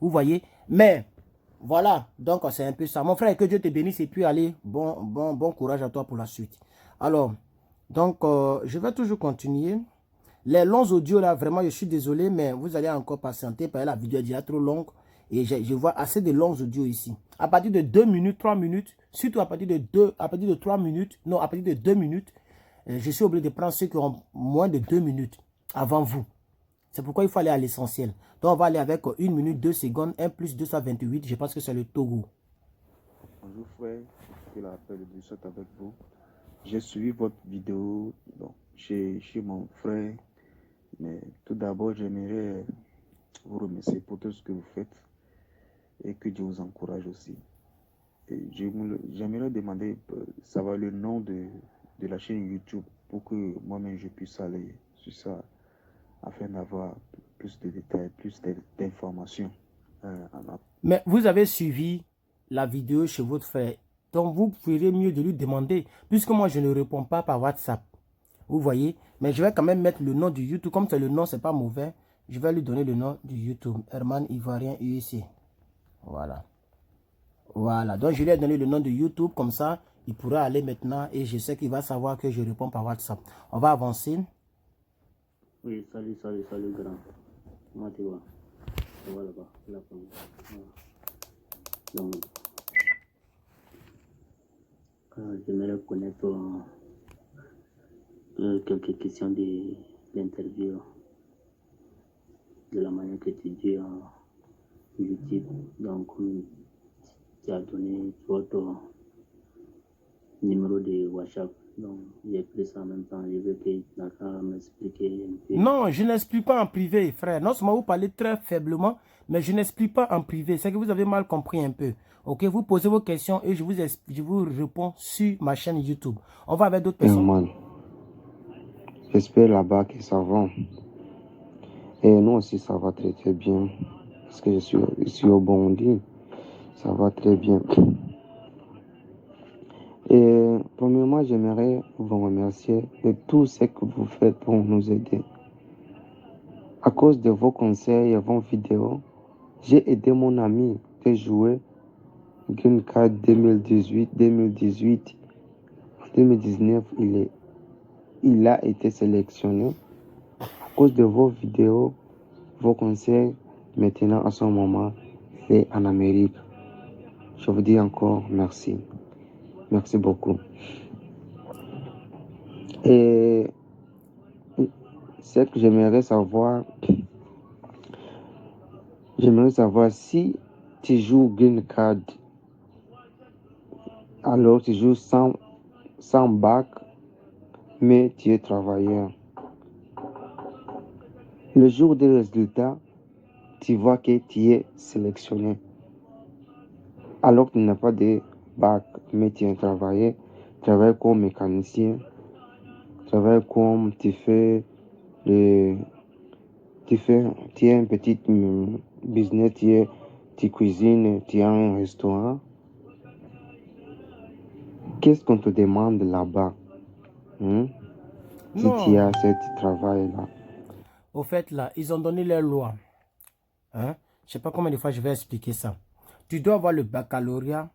Vous voyez? Mais, voilà. Donc c'est un peu ça. Mon frère, que Dieu te bénisse et puis allez, bon courage à toi pour la suite. Alors, donc, je vais toujours continuer. Les longs audios là, vraiment, je suis désolé, mais vous allez encore patienter parce que la vidéo est déjà trop longue. Et je vois assez de longs audios ici. À partir de 2 minutes, 3 minutes, surtout à partir de 3 minutes, non, à partir de 2 minutes, je suis obligé de prendre ceux qui ont moins de 2 minutes avant vous. C'est pourquoi il faut aller à l'essentiel. Donc, on va aller avec 1 minute, 2 secondes, 1 plus 228. Je pense que c'est le Togo. Bonjour frère, je la paix de Dieu soit avec vous. J'ai suivi votre vidéo chez mon frère. Mais tout d'abord, j'aimerais vous remercier pour tout ce que vous faites et que Dieu vous encourage aussi. Et j'aimerais demander, savoir le nom de la chaîne YouTube pour que moi-même je puisse aller sur ça afin d'avoir plus de détails, plus d'informations. Mais vous avez suivi la vidéo chez votre frère. Donc vous ferez mieux de lui demander, puisque moi je ne réponds pas par WhatsApp. Vous voyez, mais je vais quand même mettre le nom du YouTube. Comme c'est le nom, c'est pas mauvais. Je vais lui donner le nom du YouTube. Herman Ivoirien UIC. Voilà. Voilà. Donc je lui ai donné le nom de YouTube. Comme ça, il pourra aller maintenant. Et je sais qu'il va savoir que je réponds par WhatsApp. On va avancer. Oui, salut grand. Comment tu vas? Ça va là-bas. Donc, j'aimerais connaître quelques questions d'interview de la manière que tu dis en YouTube. Donc, tu as donné votre numéro de WhatsApp. Donc, j'ai pris ça en même temps. Je veux que tu m'expliques un peu. Non, je n'explique pas en privé, frère. Non seulement vous parlez très faiblement, mais je n'explique pas en privé. C'est que vous avez mal compris un peu. Ok, vous posez vos questions et je vous réponds sur ma chaîne YouTube. On va avec d'autres personnes. J'espère là-bas que ça va. Et nous aussi, ça va très très bien. Parce que je suis au Burundi. Ça va très bien. Et premièrement, j'aimerais vous remercier de tout ce que vous faites pour nous aider. À cause de vos conseils et vos vidéos, j'ai aidé mon ami de jouer Green Card 2018. En 2019, il a été sélectionné. À cause de vos vidéos, vos conseils, maintenant à ce moment, il est en Amérique. Je vous dis encore merci. Merci beaucoup. Et ce que j'aimerais savoir si tu joues Green Card, alors tu joues sans bac, mais tu es travailleur. Le jour des résultats, tu vois que tu es sélectionné. Alors que tu n'as pas de bac, mais tu es travailleur, tu travailles comme mécanicien, tu travailles comme tu es un petit business, tu cuisines, tu as un restaurant. Qu'est-ce qu'on te demande là-bas? Si tu as ce travail-là. Au fait, là, ils ont donné leur loi. Je ne sais pas combien de fois je vais expliquer ça. Tu dois avoir le baccalauréat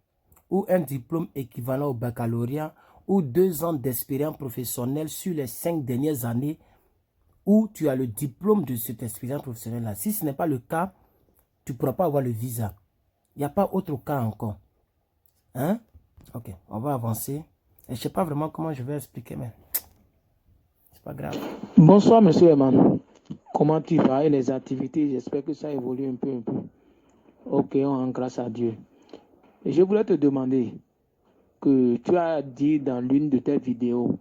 ou un diplôme équivalent au baccalauréat ou 2 ans d'expérience professionnelle sur les 5 dernières années où tu as le diplôme de cette expérience professionnelle-là. Si ce n'est pas le cas, tu ne pourras pas avoir le visa. Il n'y a pas autre cas encore. Ok, on va avancer. Et je ne sais pas vraiment comment je vais expliquer, mais c'est pas grave. Bonsoir, monsieur Eman. Comment tu vas et les activités? J'espère que ça évolue un peu. Ok, on rend grâce à Dieu. Et je voulais te demander que tu as dit dans l'une de tes vidéos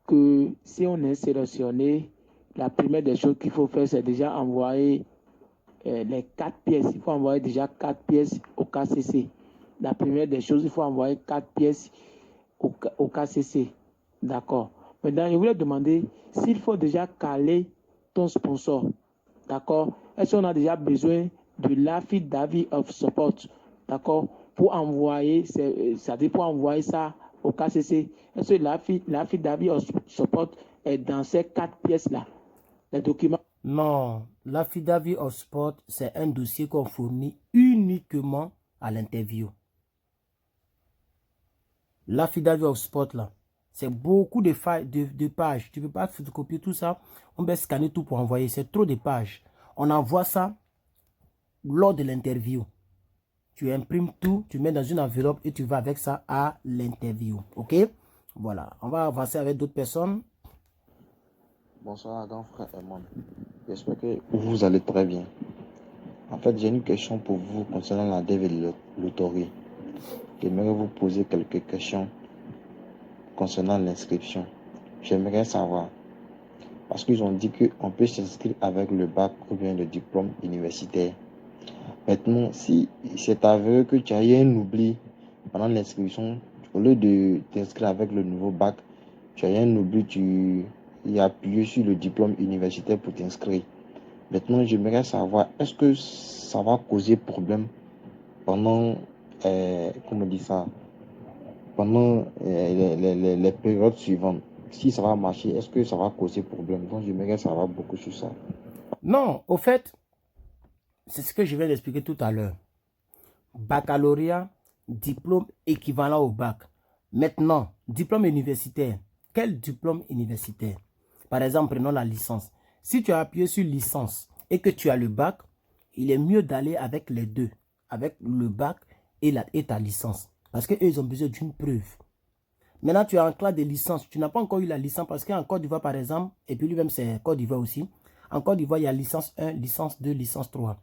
que si on est sélectionné, la première des choses qu'il faut faire, c'est déjà envoyer les 4 pièces. Il faut envoyer déjà 4 pièces au KCC. La première des choses, il faut envoyer 4 pièces au KCC. D'accord. Maintenant, je voulais demander s'il faut déjà caler ton sponsor. D'accord. Est-ce qu'on a déjà besoin de l'affidavit of support? D'accord. Pour envoyer, c'est-à-dire pour envoyer ça au KCC. Est-ce que l'affidavit of support est dans ces 4 pièces-là? Les documents. Non, l'affidavit of support, c'est un dossier qu'on fournit uniquement à l'interview. L'affidavit of support, là, c'est beaucoup de pages. Tu ne peux pas photocopier tout ça. On va scanner tout pour envoyer. C'est trop de pages. On envoie ça lors de l'interview. Tu imprimes tout, tu mets dans une enveloppe et tu vas avec ça à l'interview. Ok? Voilà. On va avancer avec d'autres personnes. Bonsoir, grand frère Eman. J'espère que vous allez très bien. En fait, j'ai une question pour vous concernant la dévéloterie. J'aimerais vous poser quelques questions concernant l'inscription. J'aimerais savoir, parce qu'ils ont dit qu'on peut s'inscrire avec le bac ou bien le diplôme universitaire. Maintenant, si c'est avéré que tu as eu un oubli pendant l'inscription, au lieu de t'inscrire avec le nouveau bac, tu as eu un oubli, tu as appuyé sur le diplôme universitaire pour t'inscrire. Maintenant, j'aimerais savoir, est-ce que ça va causer problème pendant, pendant les périodes suivantes? Si ça va marcher, est-ce que ça va causer problème? Donc, j'aimerais savoir beaucoup sur ça. Non, au fait, c'est ce que je viens d'expliquer tout à l'heure. Baccalauréat, diplôme équivalent au bac. Maintenant, diplôme universitaire. Quel diplôme universitaire? Par exemple, prenons la licence. Si tu as appuyé sur licence et que tu as le bac, il est mieux d'aller avec les deux. Avec le bac et ta licence. Parce qu'eux, ils ont besoin d'une preuve. Maintenant, tu es en classe de licence. Tu n'as pas encore eu la licence parce qu'en Côte d'Ivoire, par exemple, et puis lui-même, c'est Côte d'Ivoire aussi. En Côte d'Ivoire, il y a licence 1, licence 2, licence 3.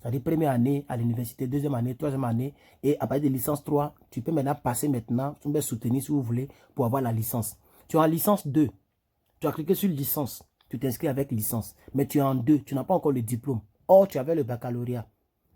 C'est-à-dire première année à l'université, deuxième année, troisième année. Et à partir de licence 3, tu peux maintenant passer maintenant, tu peux soutenir si vous voulez, pour avoir la licence. Tu es en licence 2. Tu as cliqué sur licence. Tu t'inscris avec licence. Mais tu es en 2. Tu n'as pas encore le diplôme. Or, tu avais le baccalauréat.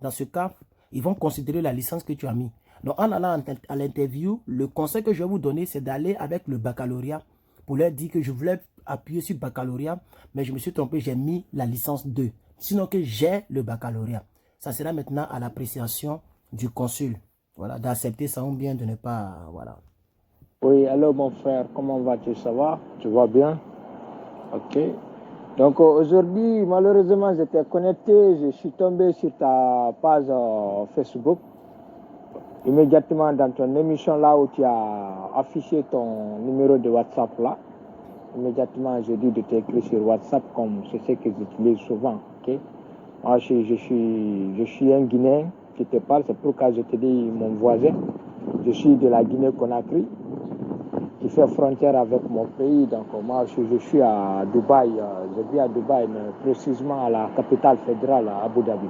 Dans ce cas, ils vont considérer la licence que tu as mis. Donc, en allant à l'interview, le conseil que je vais vous donner, c'est d'aller avec le baccalauréat pour leur dire que je voulais appuyer sur baccalauréat, mais je me suis trompé, j'ai mis la licence 2. Sinon que j'ai le baccalauréat. Ça sera maintenant à l'appréciation du consul. Voilà, d'accepter ça ou bien de ne pas, voilà. Oui, alors mon frère, comment vas-tu? Ça va? Tu vas bien? Ok. Donc aujourd'hui, malheureusement, j'étais connecté, je suis tombé sur ta page Facebook. Immédiatement dans ton émission là où tu as affiché ton numéro de WhatsApp là. Immédiatement, j'ai dit de t'écrire sur WhatsApp comme c'est ce que j'utilise souvent. Okay? Moi, je suis un Guinéen qui te parle, c'est pourquoi je te dis mon voisin. Je suis de la Guinée-Conakry, qui fait frontière avec mon pays. Donc moi, je suis à Dubaï. Je vis à Dubaï, mais précisément à la capitale fédérale, à Abu Dhabi.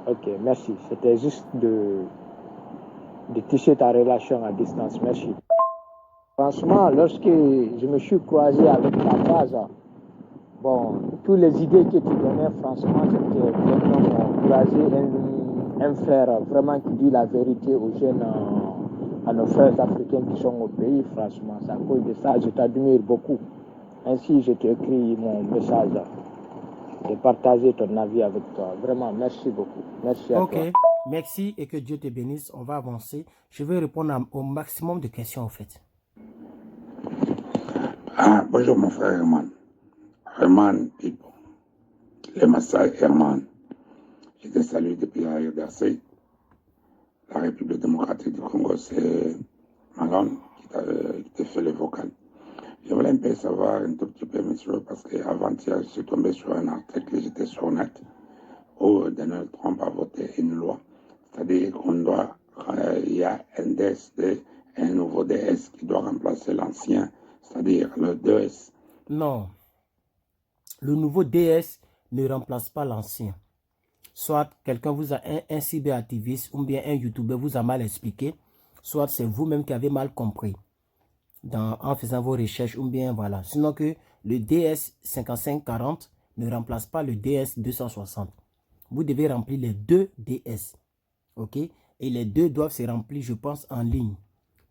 Ok, merci. C'était juste de tisser ta relation à distance. Merci. Franchement, lorsque je me suis croisé avec ta phrase, bon, toutes les idées que tu donnais, franchement, c'était vraiment encourager un frère vraiment qui dit la vérité aux jeunes, à nos frères africains qui sont au pays. Franchement, c'est à cause de ça, je t'admire beaucoup. Ainsi, je t'écris mon message de partager ton avis avec toi. Vraiment, merci beaucoup. Merci à toi. Ok, merci et que Dieu te bénisse. On va avancer. Je vais répondre au maximum de questions en fait. Ah, bonjour mon frère Herman. Herman, le Maasai Herman. Je te salue depuis la RDC. La République démocratique du Congo, c'est Malone qui t'a fait le vocal. Je voulais un peu savoir un tout petit peu, monsieur, parce qu'avant-hier, je suis tombé sur un article, j'étais sur net, où Donald Trump a voté une loi. C'est-à-dire qu'on doit, il y a un DSD, un nouveau DS qui doit remplacer l'ancien, c'est-à-dire le DS. Non. Le nouveau DS ne remplace pas l'ancien. Soit quelqu'un vous a, un cyberactiviste ou bien un YouTuber vous a mal expliqué, soit c'est vous-même qui avez mal compris en faisant vos recherches ou bien voilà. Sinon que le DS 5540 ne remplace pas le DS 260. Vous devez remplir les deux DS. Ok? Et les deux doivent se remplir, je pense, en ligne.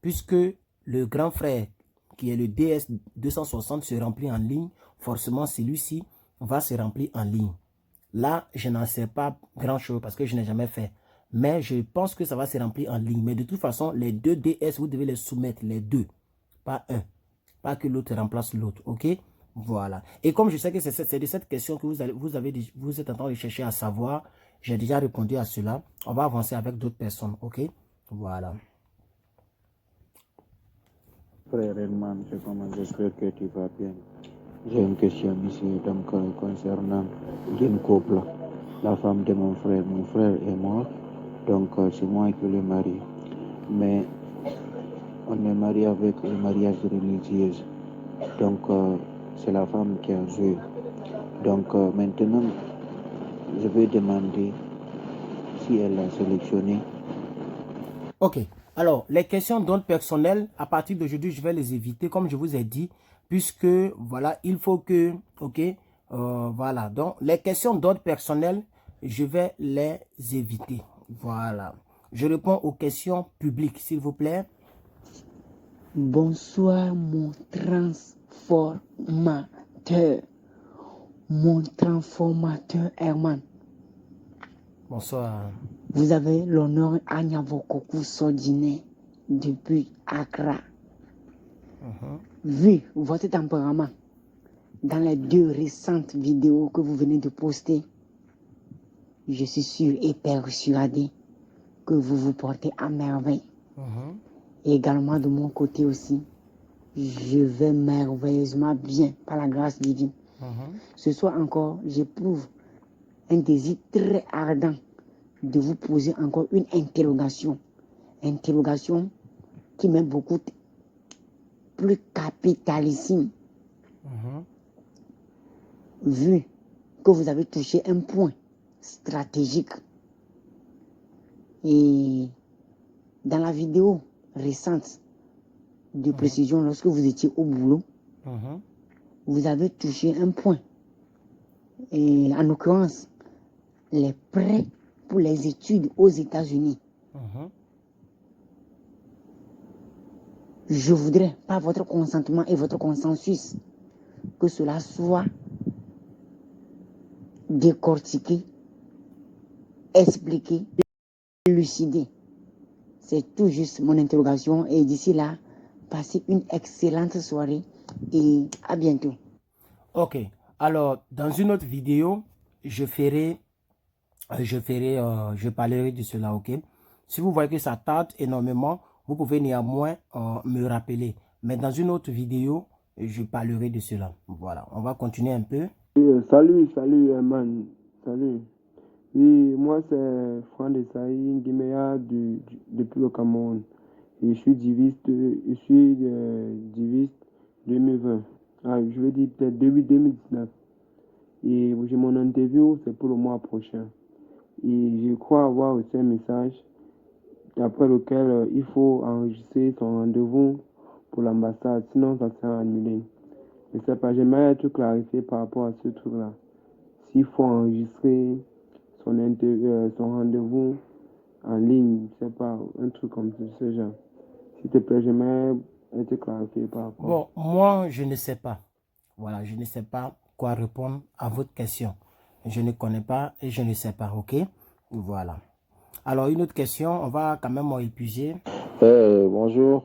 Puisque le grand frère, qui est le DS 260, se remplit en ligne, forcément celui-ci va se remplir en ligne. Là, je n'en sais pas grand-chose parce que je n'ai jamais fait. Mais je pense que ça va se remplir en ligne. Mais de toute façon, les deux DS, vous devez les soumettre, les deux. Pas un. Pas que l'autre remplace l'autre. OK? Voilà. Et comme je sais que c'est de cette question que vous êtes en train de chercher à savoir, j'ai déjà répondu à cela. On va avancer avec d'autres personnes. OK? Voilà. Frère Herman, j'espère que tu vas bien. J'ai une question ici donc, concernant une couple, la femme de mon frère. Mon frère est mort, donc c'est moi qui le marie. Mais on est marié avec le mariage religieux. Donc c'est la femme qui a joué. Donc maintenant, je vais demander si elle a sélectionné. Ok. Alors, les questions d'ordre personnel, à partir d'aujourd'hui, je vais les éviter, comme je vous ai dit, puisque, voilà, il faut que, ok, voilà. Donc, les questions d'ordre personnel, je vais les éviter. Voilà. Je réponds aux questions publiques, s'il vous plaît. Bonsoir, mon transformateur. Mon transformateur Herman. Bonsoir. Vous avez l'honneur à Nyavokoku Sodine depuis Accra. Vu votre tempérament dans les deux récentes vidéos que vous venez de poster, je suis sûr et persuadé que vous vous portez à merveille. Et également de mon côté aussi, je vais merveilleusement bien par la grâce divine. Ce soir encore, j'éprouve un désir très ardent de vous poser encore une interrogation. Interrogation qui m'est beaucoup plus capitalissime. Vu que vous avez touché un point stratégique. Et dans la vidéo récente de précision, lorsque vous étiez au boulot, vous avez touché un point. Et en l'occurrence, les prêts pour les études aux États-Unis. Je voudrais, par votre consentement et votre consensus, que cela soit décortiqué, expliqué, élucidé. C'est tout juste mon interrogation et d'ici là, passez une excellente soirée et à bientôt. Ok. Alors, dans une autre vidéo, je parlerai de cela, ok? Si vous voyez que ça tarde énormément, vous pouvez néanmoins me rappeler. Mais dans une autre vidéo, je parlerai de cela. Voilà, on va continuer un peu. Salut Herman. Salut. Oui, moi c'est Franck Desailly Guiméa depuis le Cameroun. Et je suis diviste 2020. Ah, je veux dire peut-être 2019. Et j'ai mon interview, c'est pour le mois prochain. Et je crois avoir aussi un message après lequel il faut enregistrer son rendez-vous pour l'ambassade, sinon ça sera annulé. Je ne sais pas, j'aimerais être clarifié par rapport à ce truc-là. S'il faut enregistrer son rendez-vous en ligne, je ne sais pas, un truc comme ce genre. S'il te plaît, j'aimerais être clarifié par rapport. Bon, moi, je ne sais pas. Voilà, je ne sais pas quoi répondre à votre question. Je ne connais pas et je ne sais pas, ok? Voilà. Alors, une autre question, on va quand même épuiser. Bonjour.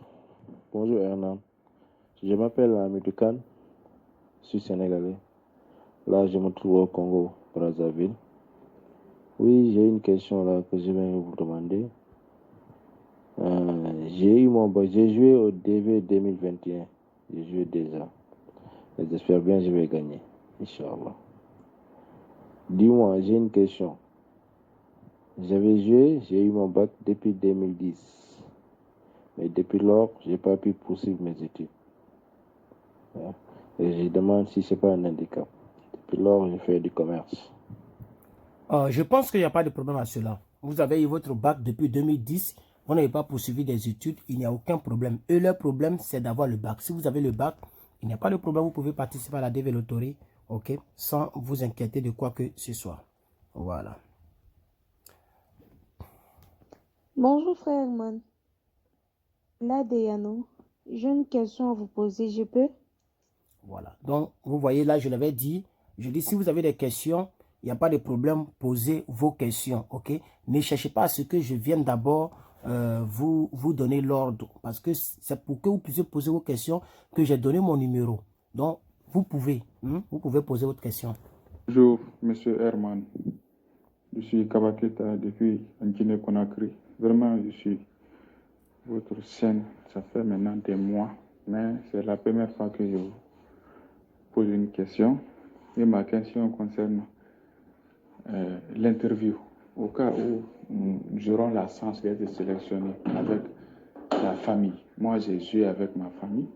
Bonjour Hernan. Je m'appelle Amidou Khan. Je suis sénégalais. Là, je me trouve au Congo, Brazzaville. Oui, j'ai une question là que je vais vous demander. J'ai joué au DV 2021. J'ai joué déjà. Et j'espère bien que je vais gagner. Inch'Allah. Dis-moi, j'ai une question. J'avais joué, j'ai eu mon bac depuis 2010. Mais depuis lors, je n'ai pas pu poursuivre mes études. Et je demande si ce n'est pas un handicap. Depuis lors, je fais du commerce. Je pense qu'il n'y a pas de problème à cela. Vous avez eu votre bac depuis 2010. Vous n'avez pas poursuivi des études. Il n'y a aucun problème. Et leur problème, c'est d'avoir le bac. Si vous avez le bac, il n'y a pas de problème. Vous pouvez participer à la DV Loterie, ok, sans vous inquiéter de quoi que ce soit. Voilà. Bonjour frère Herman. Là, Deyano, j'ai une question à vous poser, je peux? Voilà. Donc, vous voyez, là, je l'avais dit. Je dis, si vous avez des questions, il n'y a pas de problème. Posez vos questions, ok? Ne cherchez pas à ce que je vienne d'abord vous donner l'ordre. Parce que c'est pour que vous puissiez poser vos questions que j'ai donné mon numéro. Donc, vous pouvez poser votre question. Bonjour, monsieur Herman. Je suis Kabaketa depuis Guinée-Conakry. Vraiment, je suis votre chaîne. Ça fait maintenant des mois, mais c'est la première fois que je vous pose une question. Et ma question concerne l'interview. Au cas où nous aurons la chance d'être sélectionnés avec la famille. Moi, j'ai joué avec ma famille.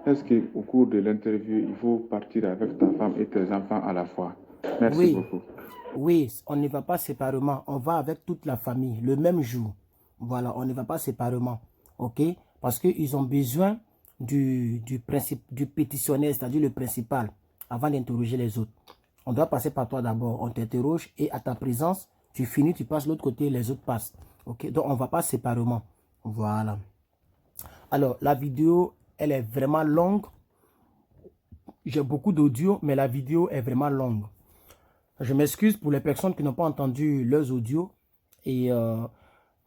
Est-ce qu'au cours de l'interview, il faut partir avec ta femme et tes enfants à la fois? Merci beaucoup. Oui, on ne va pas séparément. On va avec toute la famille le même jour. Voilà, on ne va pas séparément. OK? Parce qu'ils ont besoin du pétitionnaire, c'est-à-dire le principal, avant d'interroger les autres. On doit passer par toi d'abord. On t'interroge et à ta présence, tu finis, tu passes de l'autre côté, les autres passent. OK? Donc, on ne va pas séparément. Voilà. Alors, la vidéo, elle est vraiment longue. J'ai beaucoup d'audio, mais la vidéo est vraiment longue. Je m'excuse pour les personnes qui n'ont pas entendu leurs audios. Et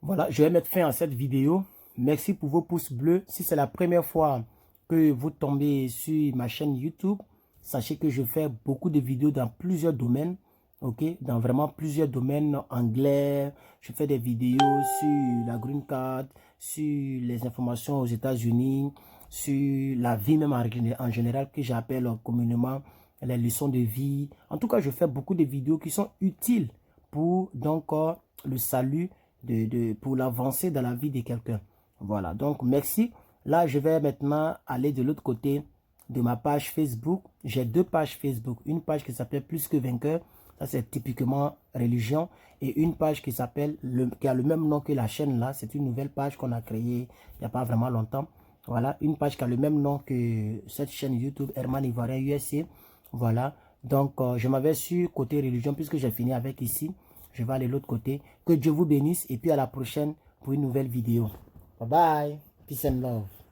voilà, je vais mettre fin à cette vidéo. Merci pour vos pouces bleus. Si c'est la première fois que vous tombez sur ma chaîne YouTube, sachez que je fais beaucoup de vidéos dans plusieurs domaines. Ok, dans vraiment plusieurs domaines anglais. Je fais des vidéos sur la Green Card, sur les informations aux États-Unis, sur la vie même en général que j'appelle communément les leçons de vie. En tout cas, je fais beaucoup de vidéos qui sont utiles pour donc le salut, pour l'avancée dans la vie de quelqu'un. Voilà, donc merci. Là, je vais maintenant aller de l'autre côté de ma page Facebook. J'ai deux pages Facebook. Une page qui s'appelle Plus que Vainqueur. Ça, c'est typiquement religion. Et une page qui s'appelle, qui a le même nom que la chaîne là. C'est une nouvelle page qu'on a créée il n'y a pas vraiment longtemps. Voilà, une page qui a le même nom que cette chaîne YouTube, Herman Ivoirien USA. Voilà, donc je m'avais sur côté religion puisque j'ai fini avec ici. Je vais aller de l'autre côté. Que Dieu vous bénisse et puis à la prochaine pour une nouvelle vidéo. Bye bye. Peace and love.